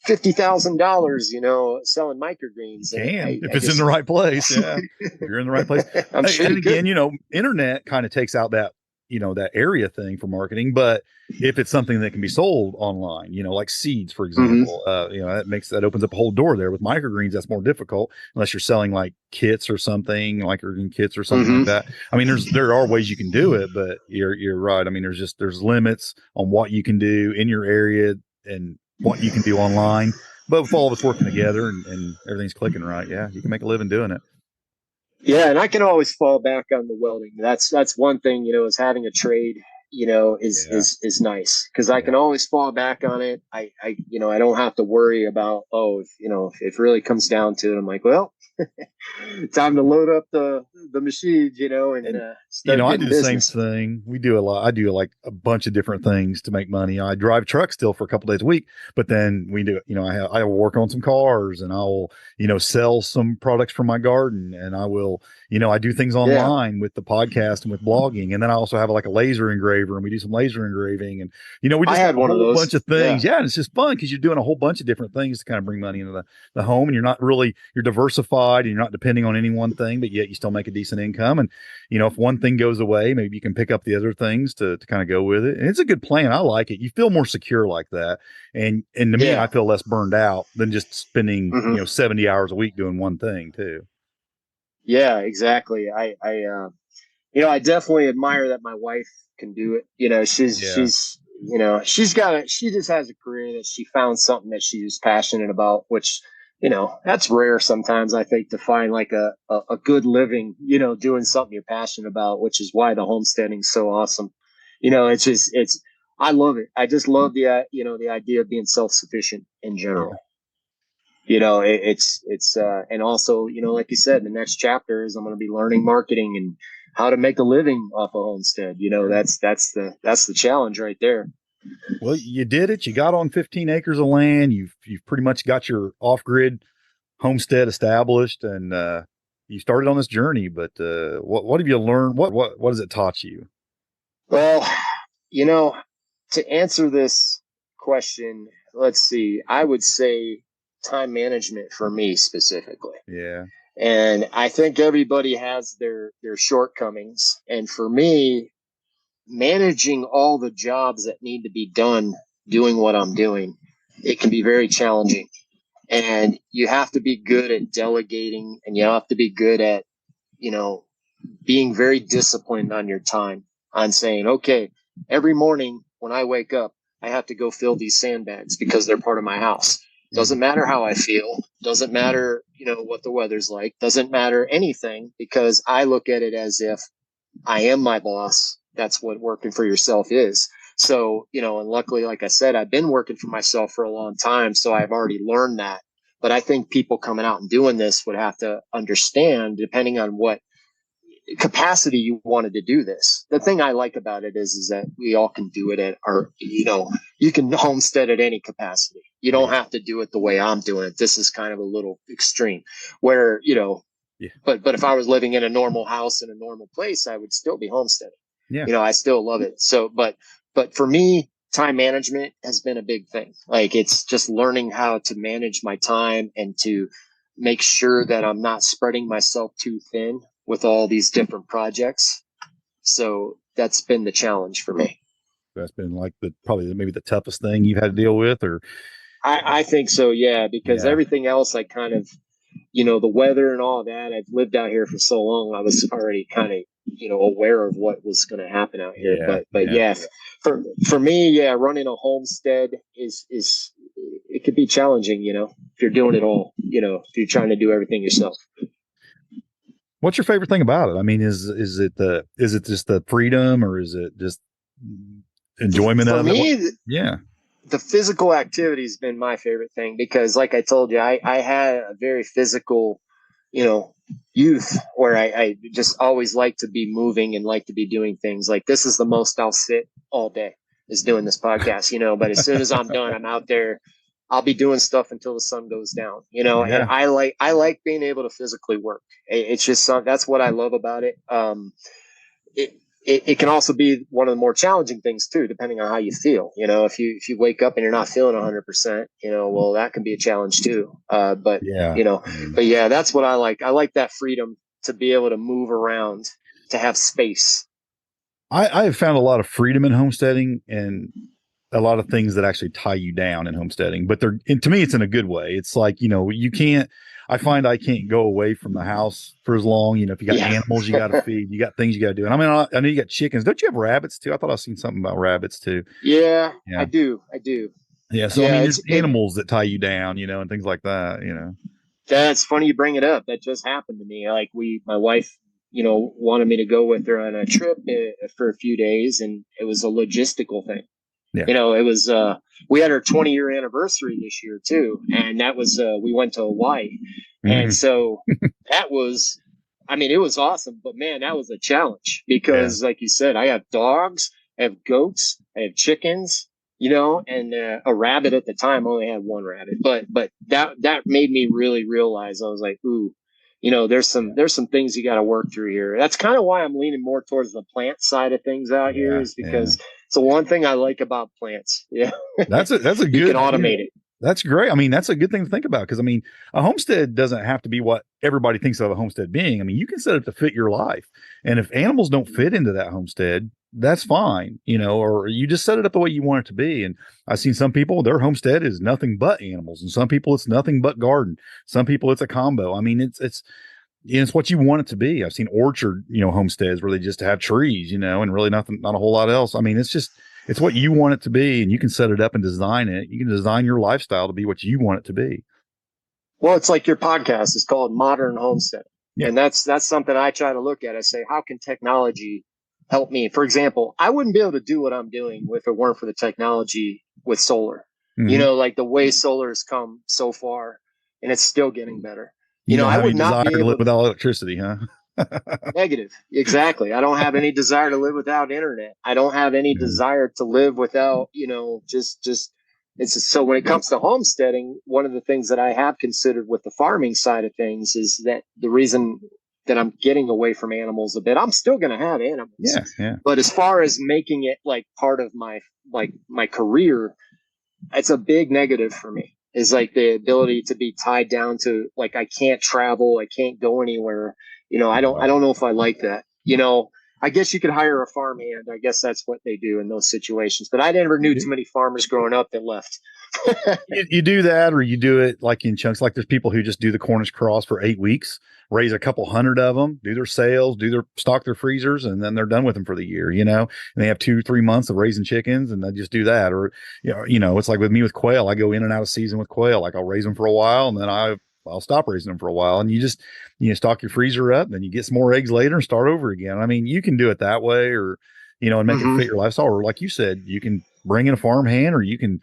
$50,000, selling microgreens. If it's in the right place, if you're in the right place. I'm sure. And again, internet kind of takes out that that area thing for marketing, but if it's something that can be sold online, like seeds, for example, that opens up a whole door there. With microgreens, that's more difficult unless you're selling like kits or something, like kits or something like that. I mean, there are ways you can do it, but you're right. I mean, there's limits on what you can do in your area and what you can do online, but with all of us working together and everything's clicking right, you can make a living doing it. Yeah, and I can always fall back on the welding. That's one thing, is having a trade, is nice, because I can always fall back on it. I don't have to worry about, if it really comes down to it, I'm like, well, time to load up the machines, and start I do the business. same thing. We do a lot. I do like a bunch of different things to make money. I drive trucks still for a couple days a week, but then we do, I will work on some cars, and I will, sell some products from my garden, and I will, I do things online with the podcast and with blogging. And then I also have like a laser engraver engraver and we do some laser engraving, and we I just had do a one of whole those. bunch of things. Yeah, and it's just fun because you're doing a whole bunch of different things to kind of bring money into the home, and you're diversified and you're not depending on any one thing, but yet you still make a decent income. And if one thing goes away, maybe you can pick up the other things to kind of go with it. And it's a good plan. I like it. You feel more secure like that. And to me, I feel less burned out than just spending 70 hours a week doing one thing too. Yeah, exactly. I definitely admire that my wife can do it. She just has a career that she found something that she's passionate about, which, that's rare sometimes, I think, to find like a good living, doing something you're passionate about, which is why the homesteading is so awesome. I love it. I just love the idea of being self-sufficient in general. And also, like you said, the next chapter is I'm going to be learning marketing and how to make a living off a homestead. That's the challenge right there. Well, you did it. You got on 15 acres of land. You've pretty much got your off-grid homestead established, and you started on this journey. But what have you learned? What has it taught you? Well, to answer this question, let's see. I would say time management for me specifically. Yeah. And I think everybody has their shortcomings. And for me, managing all the jobs that need to be done, doing what I'm doing, it can be very challenging. And you have to be good at delegating, and you have to be good at, being very disciplined on your time, on saying, okay, every morning when I wake up, I have to go fill these sandbags because they're part of my house. Doesn't matter how I feel. Doesn't matter, what the weather's like. Doesn't matter anything, because I look at it as if I am my boss. That's what working for yourself is. So, and luckily, like I said, I've been working for myself for a long time, so I've already learned that. But I think people coming out and doing this would have to understand, depending on what capacity you wanted to do this. The thing I like about it is that we all can do it at our, you can homestead at any capacity. You don't have to do it the way I'm doing it. This is kind of a little extreme where, but if I was living in a normal house in a normal place, I would still be homesteading. Yeah. I still love it. So, but for me, time management has been a big thing. Like, it's just learning how to manage my time and to make sure that I'm not spreading myself too thin with all these different projects. So that's been the challenge for me. That's been like probably maybe the toughest thing you've had to deal with, or I think so. Yeah. Because everything else, I kind of, the weather and all that, I've lived out here for so long. I was already kind of, aware of what was going to happen out here. For me, running a homestead is it could be challenging, if you're doing it all, if you're trying to do everything yourself. What's your favorite thing about it? I mean, is it just the freedom, or is it just enjoyment of it? The physical activity has been my favorite thing, because like I told you, I had a very physical, youth where I just always like to be moving and like to be doing things. Like, this is the most I'll sit all day, is doing this podcast, but as soon as I'm done, I'm out there. I'll be doing stuff until the sun goes down, and I like being able to physically work. It's just that's what I love about it. It can also be one of the more challenging things too, depending on how you feel. If you wake up and you're not feeling 100%, well, that can be a challenge too. But that's what I like. I like that freedom to be able to move around, to have space. I have found a lot of freedom in homesteading, and a lot of things that actually tie you down in homesteading, but to me, it's in a good way. It's like, I find I can't go away from the house for as long. If you got animals you got to feed, you got things you got to do. And I mean, I know you got chickens. Don't you have rabbits too? I thought I seen something about rabbits too. Yeah. I do. Yeah. So, I mean, there's animals that tie you down, and things like that, That's funny you bring it up. That just happened to me. Like, my wife, wanted me to go with her on a trip for a few days, and it was a logistical thing. Yeah. It was, we had our 20-year anniversary this year too. And that was, we went to Hawaii. And so that was, it was awesome, but man, that was a challenge because like you said, I have dogs, I have goats, I have chickens, and a rabbit at the time. I only had one rabbit, but that made me really realize, I was like, ooh, there's some things you got to work through here. That's kind of why I'm leaning more towards the plant side of things out here, is because it's the one thing I like about plants. Yeah. That's a good, you can automate it. That's great. I mean, that's a good thing to think about, because I mean, a homestead doesn't have to be what everybody thinks of a homestead being. I mean, you can set it to fit your life. And if animals don't fit into that homestead, that's fine, or you just set it up the way you want it to be. And I've seen some people, their homestead is nothing but animals, and some people it's nothing but garden. Some people it's a combo. I mean, it's what you want it to be. I've seen orchard, homesteads where they just have trees, and really not a whole lot else. I mean, it's what you want it to be, and you can set it up and design it. You can design your lifestyle to be what you want it to be. Well, it's like your podcast is called Modern Homestead. Yeah. And that's something I try to look at. I say, how can technology help me? For example, I wouldn't be able to do what I'm doing if it weren't for the technology with solar. Mm-hmm. Like the way solar has come so far, and it's still getting better. I would not be able to live without electricity, huh? Negative. Exactly. I don't have any desire to live without internet. I don't have any desire to live without, so when it comes to homesteading, one of the things that I have considered with the farming side of things is that the reason that I'm getting away from animals a bit, I'm still going to have animals. Yeah. But as far as making it like part of my career, it's a big negative for me. Is like the ability to be tied down to, like, I can't travel, I can't go anywhere. I don't know if I like that. I guess you could hire a farmhand. I guess that's what they do in those situations. But I never knew too many farmers growing up that left. You do that, or you do it like in chunks. Like there's people who just do the Cornish cross for 8 weeks, raise a couple hundred of them, do their sales, stock their freezers, and then they're done with them for the year, and they have 2-3 months of raising chickens, and they just do that. Or, it's like with me with quail, I go in and out of season with quail. Like I'll raise them for a while, and then I'll stop raising them for a while, and you just, stock your freezer up, then you get some more eggs later and start over again. I mean, you can do it that way, or, and make it fit your lifestyle. Or like you said, you can bring in a farm hand, or you can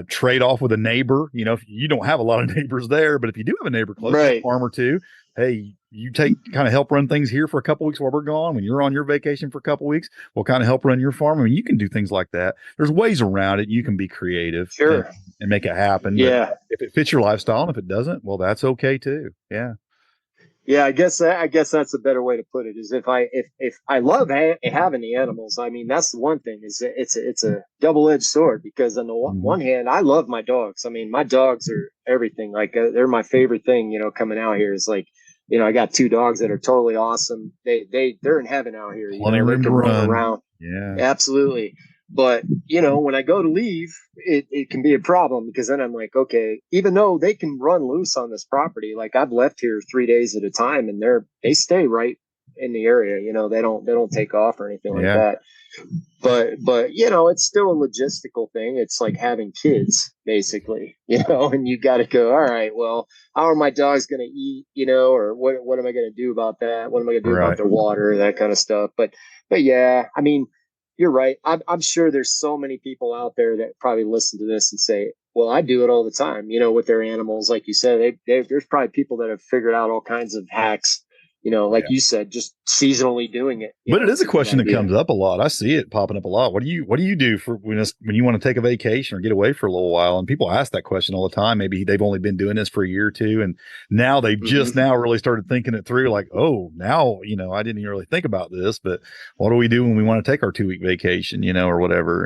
trade off with a neighbor. If you don't have a lot of neighbors there, but if you do have a neighbor close, right, a farm or two, hey, you kind of help run things here for a couple weeks while we're gone. When you're on your vacation for a couple weeks, we'll kind of help run your farm. I mean, you can do things like that. There's ways around it. You can be creative, sure, and make it happen. Yeah. But if it fits your lifestyle, and if it doesn't, well, that's okay too. Yeah. Yeah, I guess that's a better way to put it. Is if I love having the animals, I mean, that's the one thing. Is it's a double-edged sword, because on the one hand, I love my dogs. I mean, my dogs are everything. Like they're my favorite thing. Coming out here is like, I got 2 dogs that are totally awesome. They're in heaven out here. Plenty of room to run around. Yeah, absolutely. But, when I go to leave, it can be a problem, because then I'm like, okay, even though they can run loose on this property, like I've left here 3 days at a time, and they stay right in the area. They don't take off or anything like that. But, it's still a logistical thing. It's like having kids, basically, and you got to go, all right, well, how are my dogs going to eat, or what am I going to do about that? What am I going to do about their water, that kind of stuff. But yeah, I mean, you're right. I'm sure there's so many people out there that probably listen to this and say, well, I do it all the time, with their animals. Like you said, there's probably people that have figured out all kinds of hacks, you said, just seasonally doing it. But it is a question that comes up a lot. I see it popping up a lot. What do you do for when you want to take a vacation or get away for a little while? And people ask that question all the time. Maybe they've only been doing this for a year or two, and now they've just now really started thinking it through. Like, oh, now I didn't even really think about this. But what do we do when we want to take our 2-week vacation, or whatever?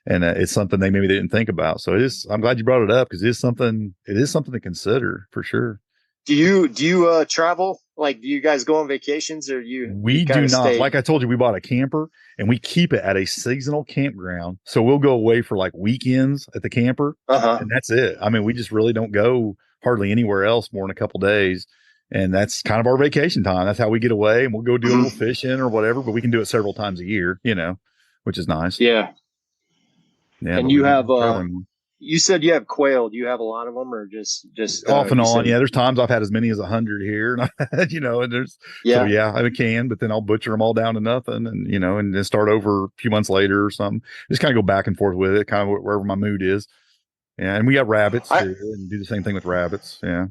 And it's something they didn't think about. So I'm glad you brought it up, because it is something to consider for sure. Do you travel? Like, do you guys go on vacations, or we do not? Stay? Like I told you, we bought a camper, and we keep it at a seasonal campground. So we'll go away for like weekends at the camper, and that's it. I mean, we just really don't go hardly anywhere else more than a couple days. And that's kind of our vacation time. That's how we get away, and we'll go do a little fishing or whatever, but we can do it several times a year, which is nice. Yeah. Yeah. And you have, you said you have quail. Do you have a lot of them, or just off and on? Yeah. There's times I've had as many as 100 here, and and there's, so yeah, I can, but then I'll butcher them all down to nothing, and, and then start over a few months later or something. Just kind of go back and forth with it, kind of wherever my mood is. Yeah. And we got rabbits too, and do the same thing with rabbits. Yeah.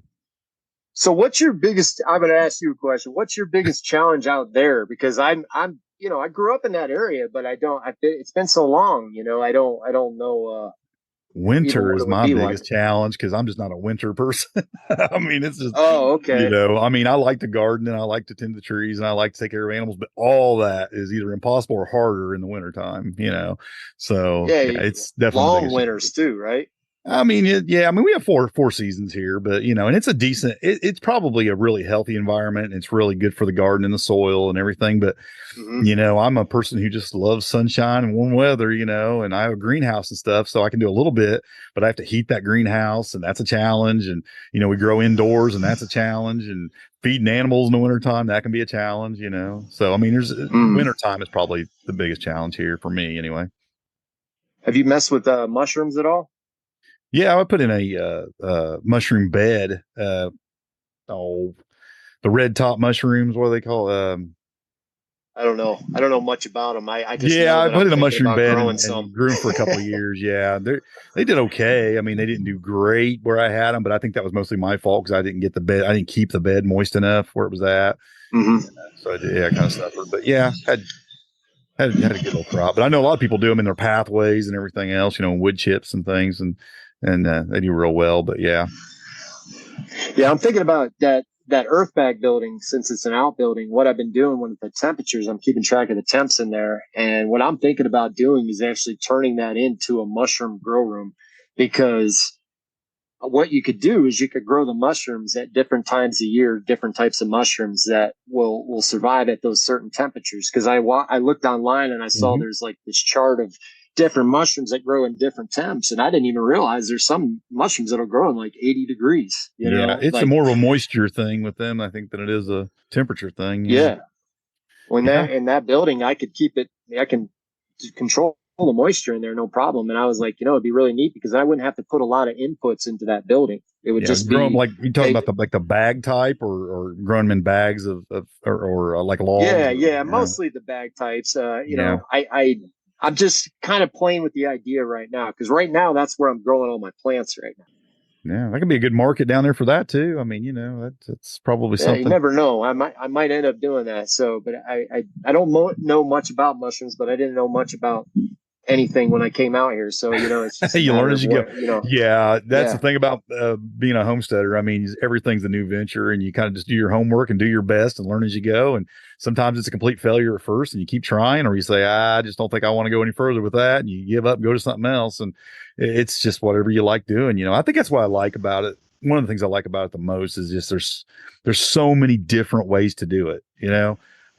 So I'm going to ask you a question. What's your biggest challenge out there? Because I grew up in that area, but it's been so long, I don't know. Winter what is it would my be biggest like. challenge because I'm just not a winter person. I mean, it's just, Oh, okay. I mean, I like to garden and I like to tend the trees and I like to take care of animals, but all that is either impossible or harder in the wintertime. So Yeah, yeah, it's definitely the long biggest challenge. winters too, right? I mean, I mean, we have four seasons here, but and it's a decent, it's probably a really healthy environment. And it's really good for the garden and the soil and everything. But, Hmm. I'm a person who just loves sunshine and warm weather, and I have a greenhouse and stuff. So I can do a little bit, but I have to heat that greenhouse and that's a challenge. And, we grow indoors and that's a challenge, and feeding animals in the wintertime, that can be a challenge. So, I mean, Mm. wintertime is probably the biggest challenge here for me anyway. Have you messed with mushrooms at all? Yeah, I put in a mushroom bed. Oh, the red top mushrooms. What do they call? I don't know. I don't know much about them. I just Yeah, know I that put I'm in a thinking mushroom about bed growing and some. grew them for a couple of years. Yeah, they did okay. I mean, they didn't do great where I had them, but I think that was mostly my fault because I didn't get the bed. I didn't keep the bed moist enough where it was at. Hmm. So I kind of suffered. But yeah, had a good little crop. But I know a lot of people do them in their pathways and everything else. Wood chips and things, and they do real well. But yeah. Yeah, I'm thinking about that earth bag building, since it's an outbuilding. What I've been doing with the temperatures, I'm keeping track of the temps in there. And what I'm thinking about doing is actually turning that into a mushroom grow room, because what you could do is you could grow the mushrooms at different times a year, different types of mushrooms that will survive at those certain temperatures. Because I looked online and I saw Mhm. there's like this chart of different mushrooms that grow in different temps, and I didn't even realize there's some mushrooms that'll grow in like 80 degrees. Yeah, it's a Like, more of a moisture thing with them, I think, than it is a temperature thing. yeah. When Yeah. that in that building, I could keep it. I can control the moisture in there, no problem. And I was like, it'd be really neat because I wouldn't have to put a lot of inputs into that building. It would Yeah, just grow them be like you talking they. about the bag type, or growing them in bags or like logs. Yeah, yeah, mostly the bag types. Yeah, I'm just kind of playing with the idea right now, because right now that's where I'm growing all my plants right now. yeah, that could be a good market down there for that too. I mean, that's probably Yeah, you something. never know. I might end up doing that. So, but I don't know much about mushrooms, but I didn't know much about anything when I came out here. So, it's just a You learn matter as of you go. what. Yeah, that's the Yeah. thing about being a homesteader. I mean, everything's a new venture, and you kind of just do your homework and do your best and learn as you go. And sometimes it's a complete failure at first, and you keep trying, or you say, I just don't think I want to go any further with that, and you give up, go to something else, and it's just whatever you like doing. I think that's what I like about it. One of the things I like about it the most is just there's so many different ways to do it.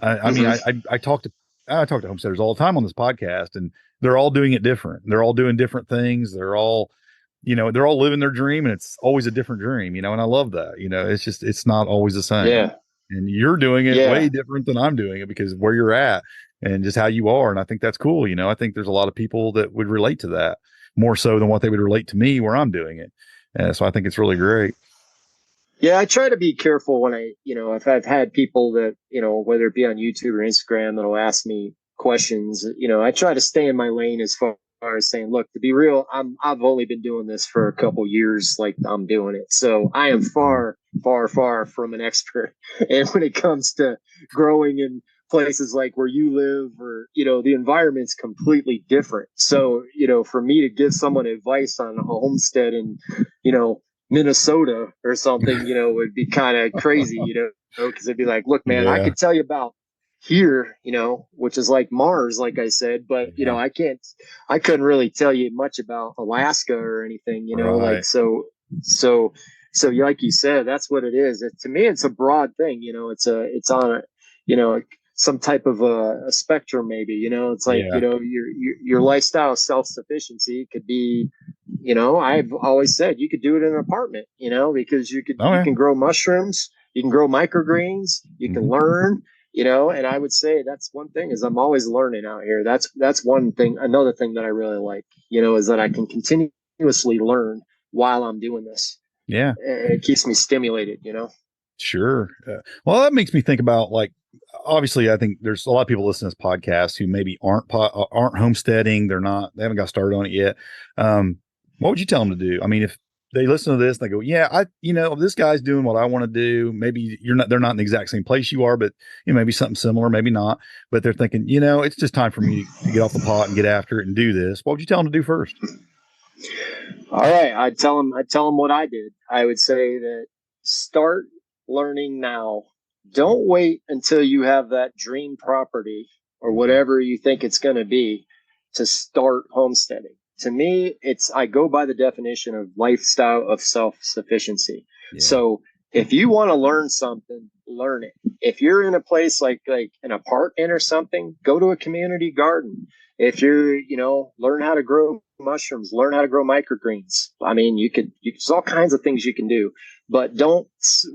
I mean, Hmm. I talk to homesteaders all the time on this podcast, and they're all doing it different. They're all doing different things. They're all living their dream, and it's always a different dream, and I love that. It's not always the same. Yeah. And you're doing it way Yeah. different than I'm doing it because of where you're at and just how you are. And I think that's cool. I think there's a lot of people that would relate to that more so than what they would relate to me where I'm doing it. So I think it's really great. Yeah, I try to be careful when if I've had people that, whether it be on YouTube or Instagram, that'll ask me questions, I try to stay in my lane as far as saying, look, to be real, I've only been doing this for a couple years, like I'm doing it. So I am far, far, far from an expert. And when it comes to growing in places like where you live, or, the environment's completely different. So, for me to give someone advice on a homestead and, Minnesota or something, would be kind of crazy, because it'd be like, look, man, I Yeah. could tell you about here, which is like Mars, like I said, but Yeah. I couldn't really tell you much about Alaska or anything, like, Right. so, like you said, that's what it is. To me, it's a broad thing, it's on a, some type of a spectrum, maybe, it's like, Yeah. your lifestyle self-sufficiency could be, I've always said you could do it in an apartment, because Oh, you yeah. can grow mushrooms, you can grow microgreens, you can Mhm. learn, and I would say that's one thing is I'm always learning out here. That's one thing. Another thing that I really like, is that I can continuously learn while I'm doing this. Yeah. It keeps me stimulated. Sure. Well, that makes me think about, like, obviously, I think there's a lot of people listening to this podcast who maybe aren't homesteading. They haven't got started on it yet. What would you tell them to do? I mean, if they listen to this, and they go, yeah, this guy's doing what I want to do. Maybe they're not in the exact same place you are, but maybe something similar, maybe not, but they're thinking, it's just time for me to get off the pot and get after it and do this. What would you tell them to do first? All right. I'd tell them what I did. I would say that start learning now. Don't wait until you have that dream property or whatever you think it's going to be to start homesteading. To me, I go by the definition of lifestyle of self-sufficiency. Yeah. So if you want to learn something, learn it. If you're in a place like an apartment or something, go to a community garden. If learn how to grow mushrooms, learn how to grow microgreens. I mean, there's all kinds of things you can do, but don't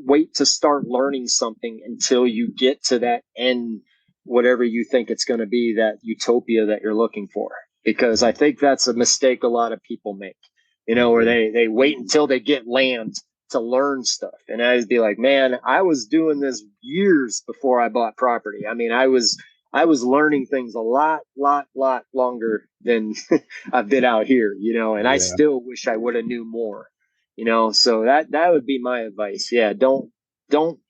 wait to start learning something until you get to that end, whatever you think it's going to be, that utopia that you're looking for. Because I think that's a mistake a lot of people make, where they wait until they get land to learn stuff. And I'd be like, man, I was doing this years before I bought property. I mean, I was learning things a lot longer than I've been out here, and I still wish I would have knew more, so that would be my advice. Yeah. Don't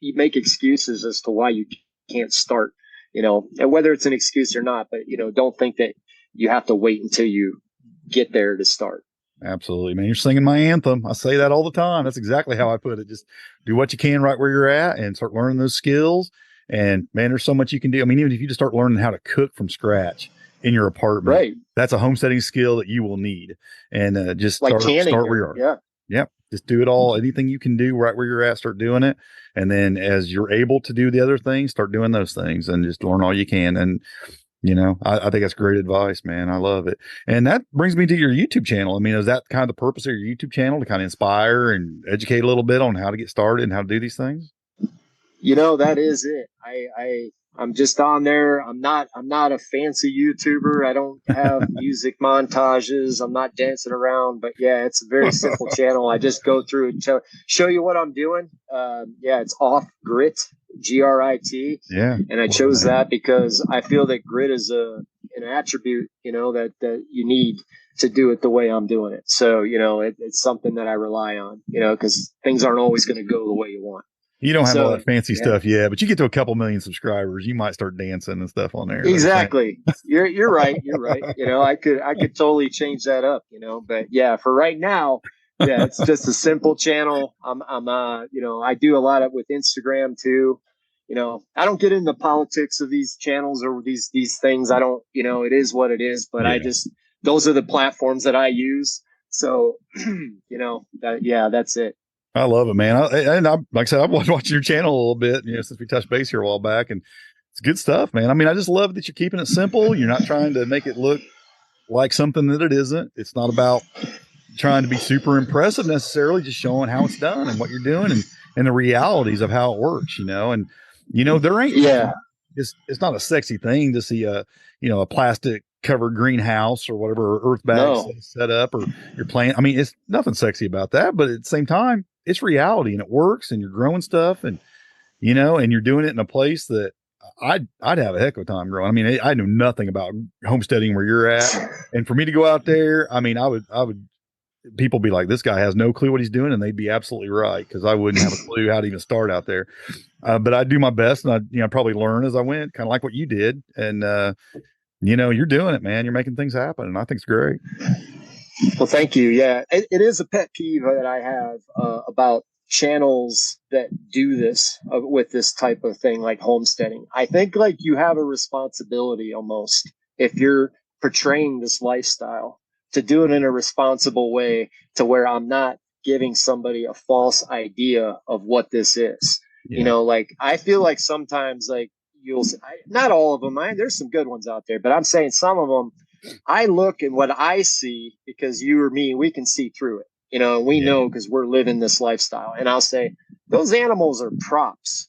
make excuses as to why you can't start, and whether it's an excuse or not, but, don't think that you have to wait until you get there to start. Absolutely, man. You're singing my anthem. I say that all the time. That's exactly how I put it. Just do what you can right where you're at and start learning those skills. And man, there's so much you can do. I mean, even if you just start learning how to cook from scratch in your apartment, right, that's a homesteading skill that you will need. And just like start where you are. Yeah. Yep. Just do it all. Anything you can do right where you're at, start doing it. And then as you're able to do the other things, start doing those things and just learn all you can. And I think that's great advice, man. I love it. And that brings me to your YouTube channel. I mean, is that kind of the purpose of your YouTube channel, to kind of inspire and educate a little bit on how to get started and how to do these things? That is it. I'm just on there. I'm not a fancy YouTuber. I don't have music montages. I'm not dancing around, but yeah, it's a very simple channel. I just go through and show you what I'm doing. It's off grit, GRIT. Yeah. And I chose that because I feel that grit is an attribute, that you need to do it the way I'm doing it. So, it's something that I rely on, because things aren't always going to go the way you want. You don't have all that fancy stuff yet, but you get to a couple million subscribers, you might start dancing and stuff on there. Exactly. You're right. You're right. I could totally change that up, but yeah, for right now, it's just a simple channel. I do a lot of with Instagram too. I don't get into politics of these channels or these things. I don't, it is what it is, but those are the platforms that I use. So, that's it. I love it, man. Like I said, I've watched your channel a little bit, since we touched base here a while back, and it's good stuff, man. I mean, I just love that you're keeping it simple. You're not trying to make it look like something that it isn't. It's not about trying to be super impressive necessarily, just showing how it's done and what you're doing and the realities of how it works, and, there ain't, it's not a sexy thing to see a plastic covered greenhouse or whatever, or earth bag set up, or you're playing. I mean, it's nothing sexy about that, but at the same time, it's reality and it works, and you're growing stuff, and and you're doing it in a place that I'd have a heck of a time growing. I mean, I knew nothing about homesteading where you're at, and for me to go out there, I mean, I would people be like, this guy has no clue what he's doing, and they'd be absolutely right, because I wouldn't have a clue how to even start out there. But I do my best, and I probably learn as I went, kind of like what you did, and you're doing it, man. You're making things happen, and I think it's great. Well, thank you. Yeah, it is a pet peeve that I have about channels that do this with this type of thing, like homesteading. I think like you have a responsibility almost, if you're portraying this lifestyle, to do it in a responsible way, to where I'm not giving somebody a false idea of what this is. Like I feel like sometimes like not all of them, there's some good ones out there, but I'm saying some of them, I look at what I see, because you or me, we can see through it. We know, because we're living this lifestyle. And I'll say, those animals are props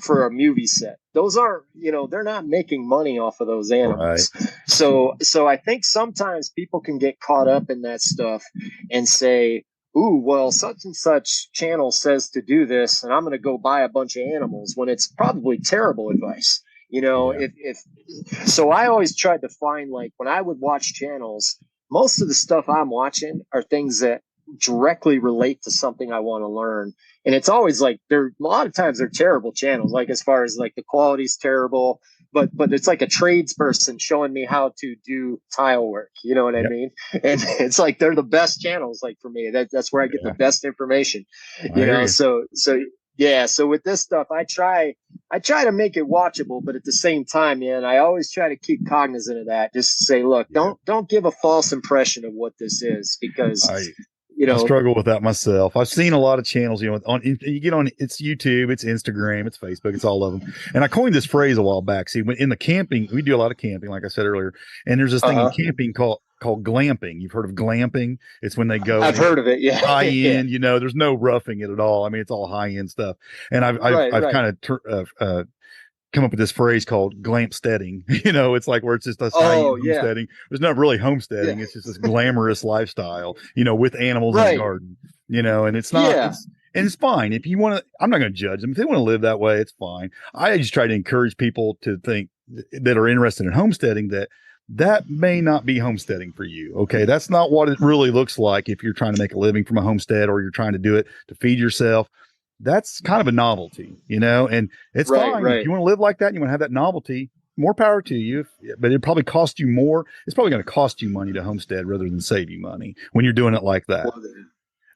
for a movie set. Those aren't, they're not making money off of those animals. Right. So I think sometimes people can get caught up in that stuff and say, ooh, well, such and such channel says to do this, and I'm going to go buy a bunch of animals, when it's probably terrible advice. So I always tried to find, like, when I would watch channels, most of the stuff I'm watching are things that directly relate to something I want to learn. And it's always like, a lot of times they're terrible channels, like as far as like the quality's terrible, but it's like a tradesperson showing me how to do tile work. You know what I mean? And it's like they're the best channels. Like for me, that's where I get the best information. You know, so yeah. So with this stuff, I try to make it watchable, but at the same time, man, I always try to keep cognizant of that. Just to say, look, don't give a false impression of what this is, because I struggle with that myself. I've seen a lot of channels, you get on, it's YouTube, it's Instagram, it's Facebook, it's all of them. And I coined this phrase a while back. See, in the camping, we do a lot of camping, like I said earlier, and there's this thing in camping called glamping. You've heard of glamping? It's when they go. I've heard of it. Yeah, high end. There's no roughing it at all. I mean, it's all high end stuff. And I've kind of come up with this phrase called glampsteading. It's like where it's just us homesteading. There's not really homesteading. It's just this glamorous lifestyle, with animals in the garden, and it's not, and it's fine. If you want to, I'm not going to judge them. If they want to live that way, it's fine. I just try to encourage people to think that are interested in homesteading that may not be homesteading for you. Okay. That's not what it really looks like. If you're trying to make a living from a homestead, or you're trying to do it to feed yourself, that's kind of a novelty, and it's fine. If you want to live like that and you want to have that novelty, more power to you. But it probably cost you more. It's probably going to cost you money to homestead rather than save you money when you're doing it like that.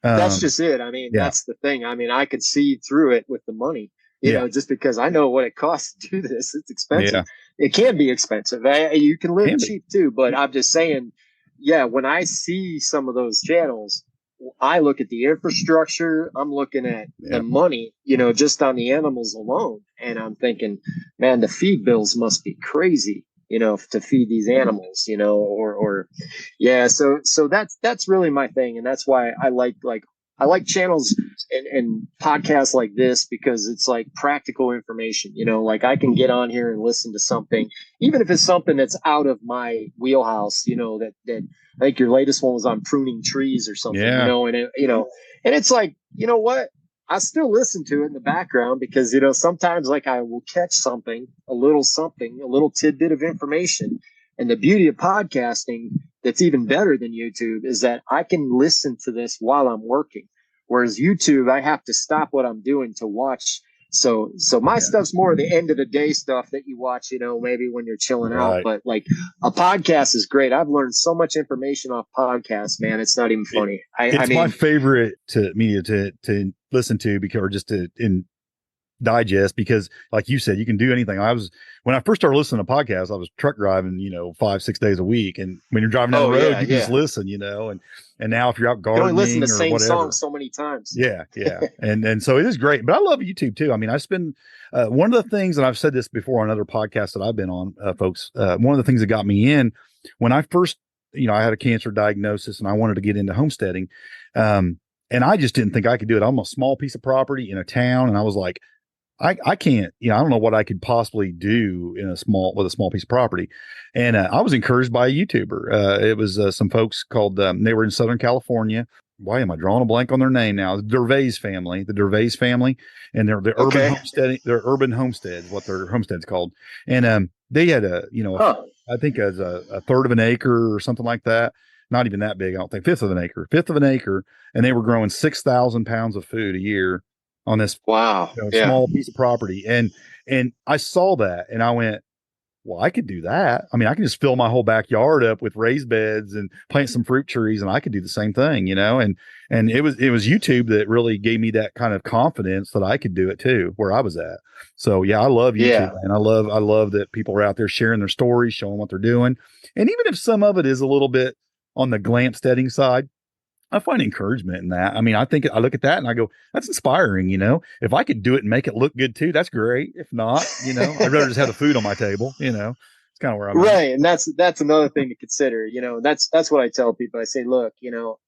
That's just it. I mean, that's the thing. I mean, I could see through it with the money, just because I know what it costs to do this. It's expensive. Yeah. It can be expensive. You can live cheap too, but I'm just saying, when I see some of those channels, I look at the infrastructure, I'm looking at the money, just on the animals alone. And I'm thinking, man, the feed bills must be crazy, to feed these animals, So that's really my thing. And that's why I like channels and podcasts like this, because it's like practical information, like I can get on here and listen to something, even if it's something that's out of my wheelhouse, that I think your latest one was on pruning trees or something, and it's like, what? I still listen to it in the background because, sometimes like I will catch a little tidbit of information. And the beauty of podcasting that's even better than YouTube is that I can listen to this while I'm working. Whereas YouTube, I have to stop what I'm doing to watch. So my stuff's more the end of the day stuff that you watch, maybe when you're chilling out. But like a podcast is great. I've learned so much information off podcasts, man. It's not even funny. It's my favorite media to listen to, because just to digest, because like you said, you can do anything. When I first started listening to podcasts, I was truck driving, 5-6 days a week. And when you're driving down the road, you can just listen, and now if you're out gardening, you only listen to the same song so many times. Yeah. and so it is great, but I love YouTube too. I mean, I spend one of the things, and I've said this before on other podcasts that I've been on, folks, one of the things that got me in when I first, I had a cancer diagnosis and I wanted to get into homesteading. And I just didn't think I could do it. I'm a small piece of property in a town. And I was like, I can't, I don't know what I could possibly do with a small piece of property. And I was encouraged by a YouTuber. It was some folks called, they were in Southern California. Why am I drawing a blank on their name now? The Dervais family, and they're urban homesteading. They're urban homesteads, what their homestead's called. And they had I think as a third of an acre or something like that. Not even that big, I don't think. Fifth of an acre, and they were growing 6,000 pounds of food a year on this small piece of property. And I saw that and I went, well, I could do that. I mean, I can just fill my whole backyard up with raised beds and plant some fruit trees, and I could do the same thing, and it was YouTube that really gave me that kind of confidence that I could do it too, where I was at. So I love YouTube, and I love that people are out there sharing their stories, showing what they're doing. And even if some of it is a little bit on the glampsteading side, I find encouragement in that. I mean, I look at that and I go, that's inspiring. If I could do it and make it look good too, that's great. If not, I'd rather just have the food on my table, it's kind of where I'm right. At. And that's another thing to consider, that's what I tell people. I say, look,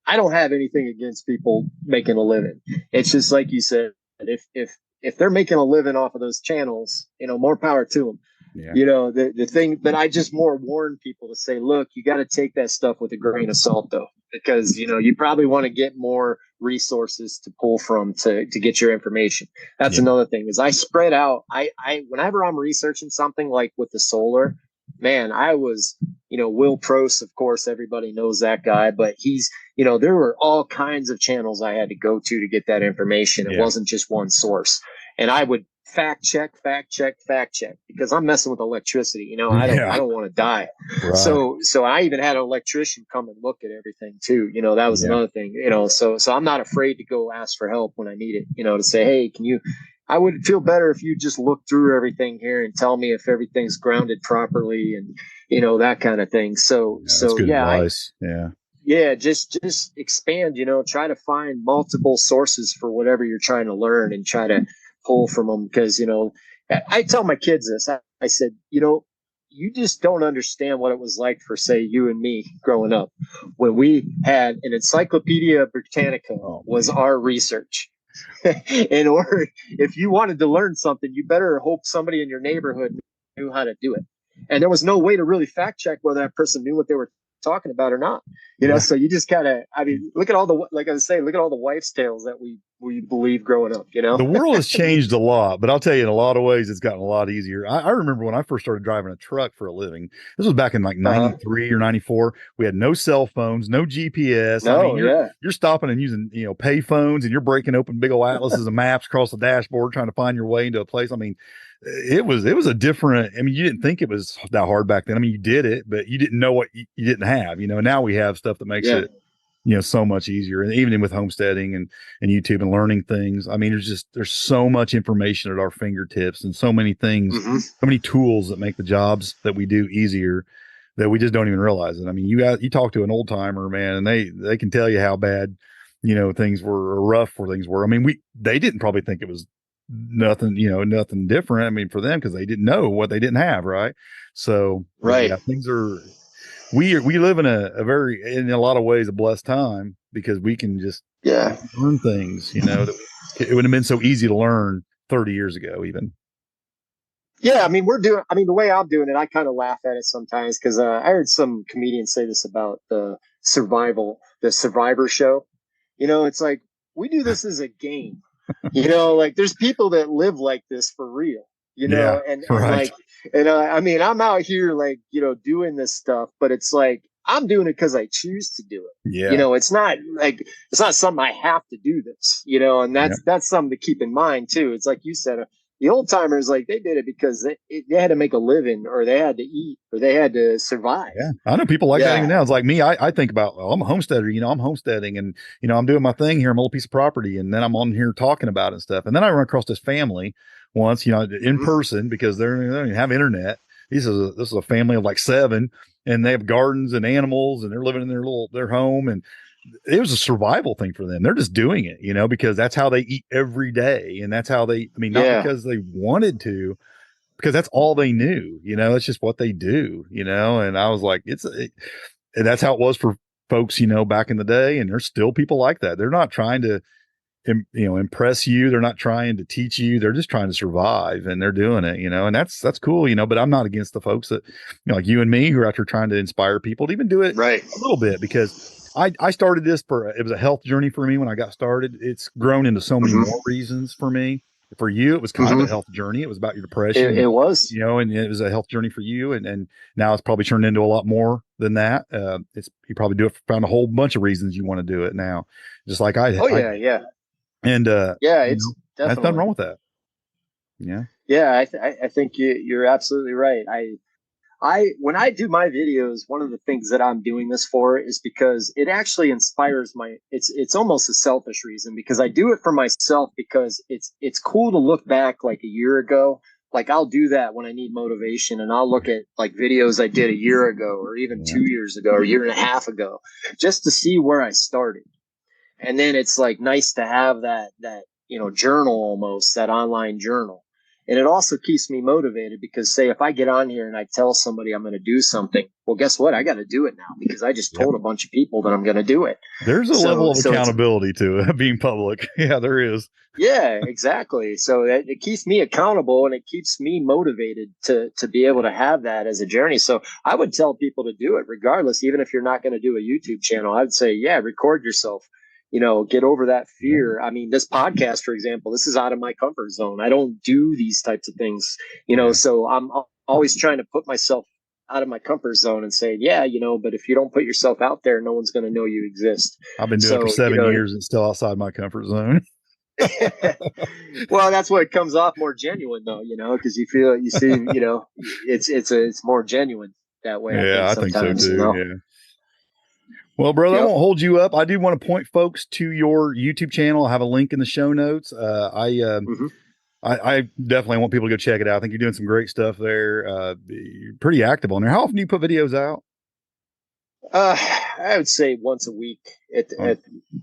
I don't have anything against people making a living. It's just like you said, if they're making a living off of those channels, more power to them. Yeah. The thing, but I just more warn people to say, look, you got to take that stuff with a grain of salt though, because, you probably want to get more resources to pull from to get your information. That's another thing is I spread out. I whenever I'm researching something like with the solar, man, I was, Will Prost, of course, everybody knows that guy, but he's, there were all kinds of channels I had to go to get that information. It wasn't just one source. And I would fact check, because I'm messing with electricity. I don't want to die. Right. So I even had an electrician come and look at everything too. That was another thing. So I'm not afraid to go ask for help when I need it. To say, hey, I would feel better if you just look through everything here and tell me if everything's grounded properly and that kind of thing. That's good advice. Just expand, try to find multiple sources for whatever you're trying to learn and try to pull from them. Because, I tell my kids this, I said, you just don't understand what it was like for, say, you and me growing up when we had an Encyclopedia Britannica was our research. In order, if you wanted to learn something, you better hope somebody in your neighborhood knew how to do it. And there was no way to really fact check whether that person knew what they were talking about or not. So you just kind of, look at all the, like I was saying, look at all the wives' tales that we believe growing up. The world has changed a lot, but I'll tell you, in a lot of ways, it's gotten a lot easier. I remember when I first started driving a truck for a living. This was back in like 93 or 94. We had no cell phones, no GPS. You're stopping and using, pay phones, and you're breaking open big old atlases and maps across the dashboard trying to find your way into a place. It was a different, you didn't think it was that hard back then. You did it, but you didn't know what you didn't have. Now we have stuff that makes it, so much easier. And even with homesteading and YouTube and learning things, there's so much information at our fingertips and so many things, so many tools that make the jobs that we do easier that we just don't even realize it. You talk to an old timer, man, and they can tell you how bad, things were, or rough where things were. They didn't probably think it was nothing different. For them, because they didn't know what they didn't have. Right. So, things are, we live in in a lot of ways, a blessed time because we can just learn things, that it would have been so easy to learn 30 years ago, even. Yeah. We're doing, the way I'm doing it, I kind of laugh at it sometimes because I heard some comedians say this about the Survivor show. It's like, we do this as a game. There's people that live like this for real, I'm out here doing this stuff, but it's like, I'm doing it because I choose to do it. Yeah. It's not something I have to do this, and that's something to keep in mind too. It's like you said, the old timers, they did it because they had to make a living, or they had to eat, or they had to survive. Yeah. I know people like that even now. It's like me. I think about, I'm a homesteader, I'm homesteading and, I'm doing my thing here. I'm a little piece of property. And then I'm on here talking about it and stuff. And then I run across this family once, in person, because they don't even have internet. This is a family of like 7, and they have gardens and animals, and they're living in their home. And it was a survival thing for them. They're just doing it, because that's how they eat every day. And that's how they, not because they wanted to, because that's all they knew, it's just what they do, and I was like, and that's how it was for folks, back in the day. And there's still people like that. They're not trying to, impress you. They're not trying to teach you. They're just trying to survive, and they're doing it, and that's cool, but I'm not against the folks that, like you and me, who are out there trying to inspire people to even do it a little bit, because I started this it was a health journey for me when I got started. It's grown into so many more reasons for me. For you, it was kind of a health journey. It was about your depression. It was, and it was a health journey for you. And now it's probably turned into a lot more than that. You probably found a whole bunch of reasons you want to do it now, just like I. Yeah. And it's definitely nothing wrong with that. Yeah. Yeah, I think you're absolutely right. When I do my videos, one of the things that I'm doing this for is because it actually inspires it's almost a selfish reason, because I do it for myself, because it's cool to look back like a year ago. Like, I'll do that when I need motivation, and I'll look at like videos I did a year ago, or even 2 years ago, or a year and a half ago, just to see where I started. And then it's like nice to have that journal, almost that online journal. And it also keeps me motivated, because say if I get on here and I tell somebody I'm going to do something, well, guess what? I got to do it now, because I just told a bunch of people that I'm going to do it. There's a level of accountability to it, being public. Yeah, there is. Yeah, exactly. So it keeps me accountable, and it keeps me motivated to be able to have that as a journey. So I would tell people to do it regardless, even if you're not going to do a YouTube channel. I'd say, record yourself. Get over that fear. This podcast, for example, this is out of my comfort zone. I don't do these types of things, so I'm always trying to put myself out of my comfort zone and say, but if you don't put yourself out there, no one's going to know you exist. I've been doing it for 7 years and still outside my comfort zone. Well, that's what comes off more genuine, though, because you see, it's more genuine that way. Yeah, I think so sometimes, too. Yeah. Well, brother, I Yep. won't hold you up. I do want to point folks to your YouTube channel. I'll have a link in the show notes. Mhm. I definitely want people to go check it out. I think you're doing some great stuff there. You're pretty active on there. How often do you put videos out? I would say once a week. Oh.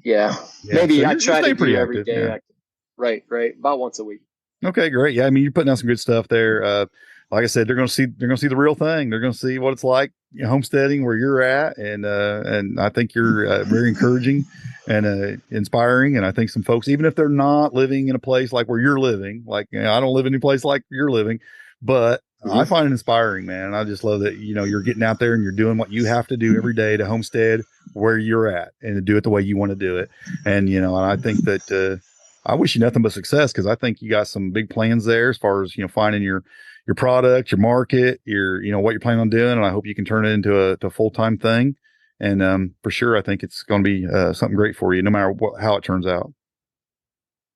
Yeah. Yeah, Maybe so I you're try to staying pretty do every active, day. yeah. Right. About once a week. Okay, great. Yeah, I mean, you're putting out some good stuff there. Like I said, they're going to see the real thing. They're going to see what it's like, homesteading where you're at, and I think you're very encouraging and inspiring. And I think some folks, even if they're not living in a place like where you're living, like I don't live in any place like you're living, but I find it inspiring, man. And I just love that you're getting out there and you're doing what you have to do every day to homestead where you're at and to do it the way you want to do it. And and I think that. I wish you nothing but success because I think you got some big plans there as far as finding your product, your market, your what you're planning on doing, and I hope you can turn it into a full-time thing. And for sure, I think it's going to be something great for you, no matter how it turns out.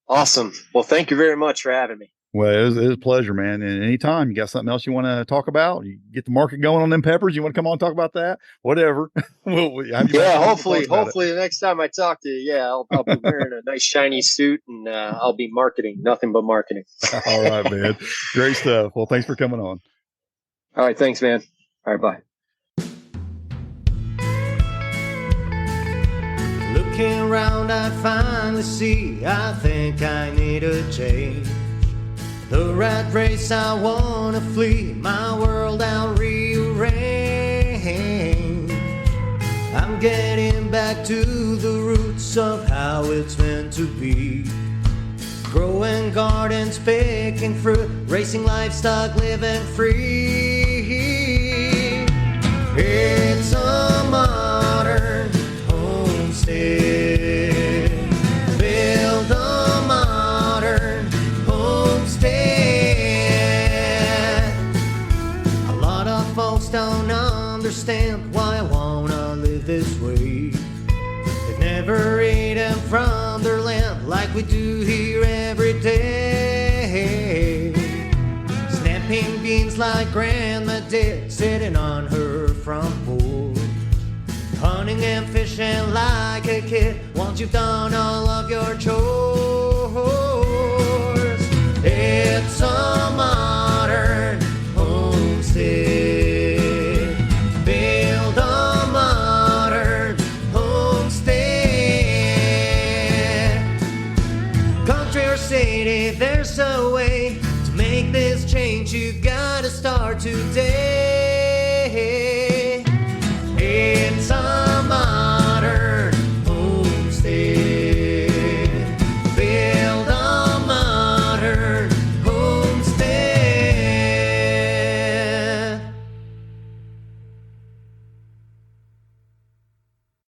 Awesome. Well, thank you very much for having me. Well, it was a pleasure, man. And anytime you got something else you want to talk about, you get the market going on them peppers, you want to come on and talk about that, whatever. We'll have you back on to talk about hopefully the next time I talk to you, I'll be wearing a nice shiny suit and I'll be marketing, nothing but marketing. All right, man. Great stuff. Well, thanks for coming on. All right. Thanks, man. All right. Bye. Looking around, I finally see I think I need a change. The rat race, I wanna flee, my world I'll rearrange. I'm getting back to the roots of how it's meant to be. Growing gardens, picking fruit, racing livestock, living free. It's a modern homestead. Build a modern homestead. A lot of folks don't understand why I wanna live this way. They've never eaten from their land like we do here every day. Snapping beans like Grandma did, sitting on her front porch. Hunting and fishing like a kid once you've done all of your chores. It's a modern homestead. Build a modern homestead. Country or city, there's a way to make this change. You gotta start today.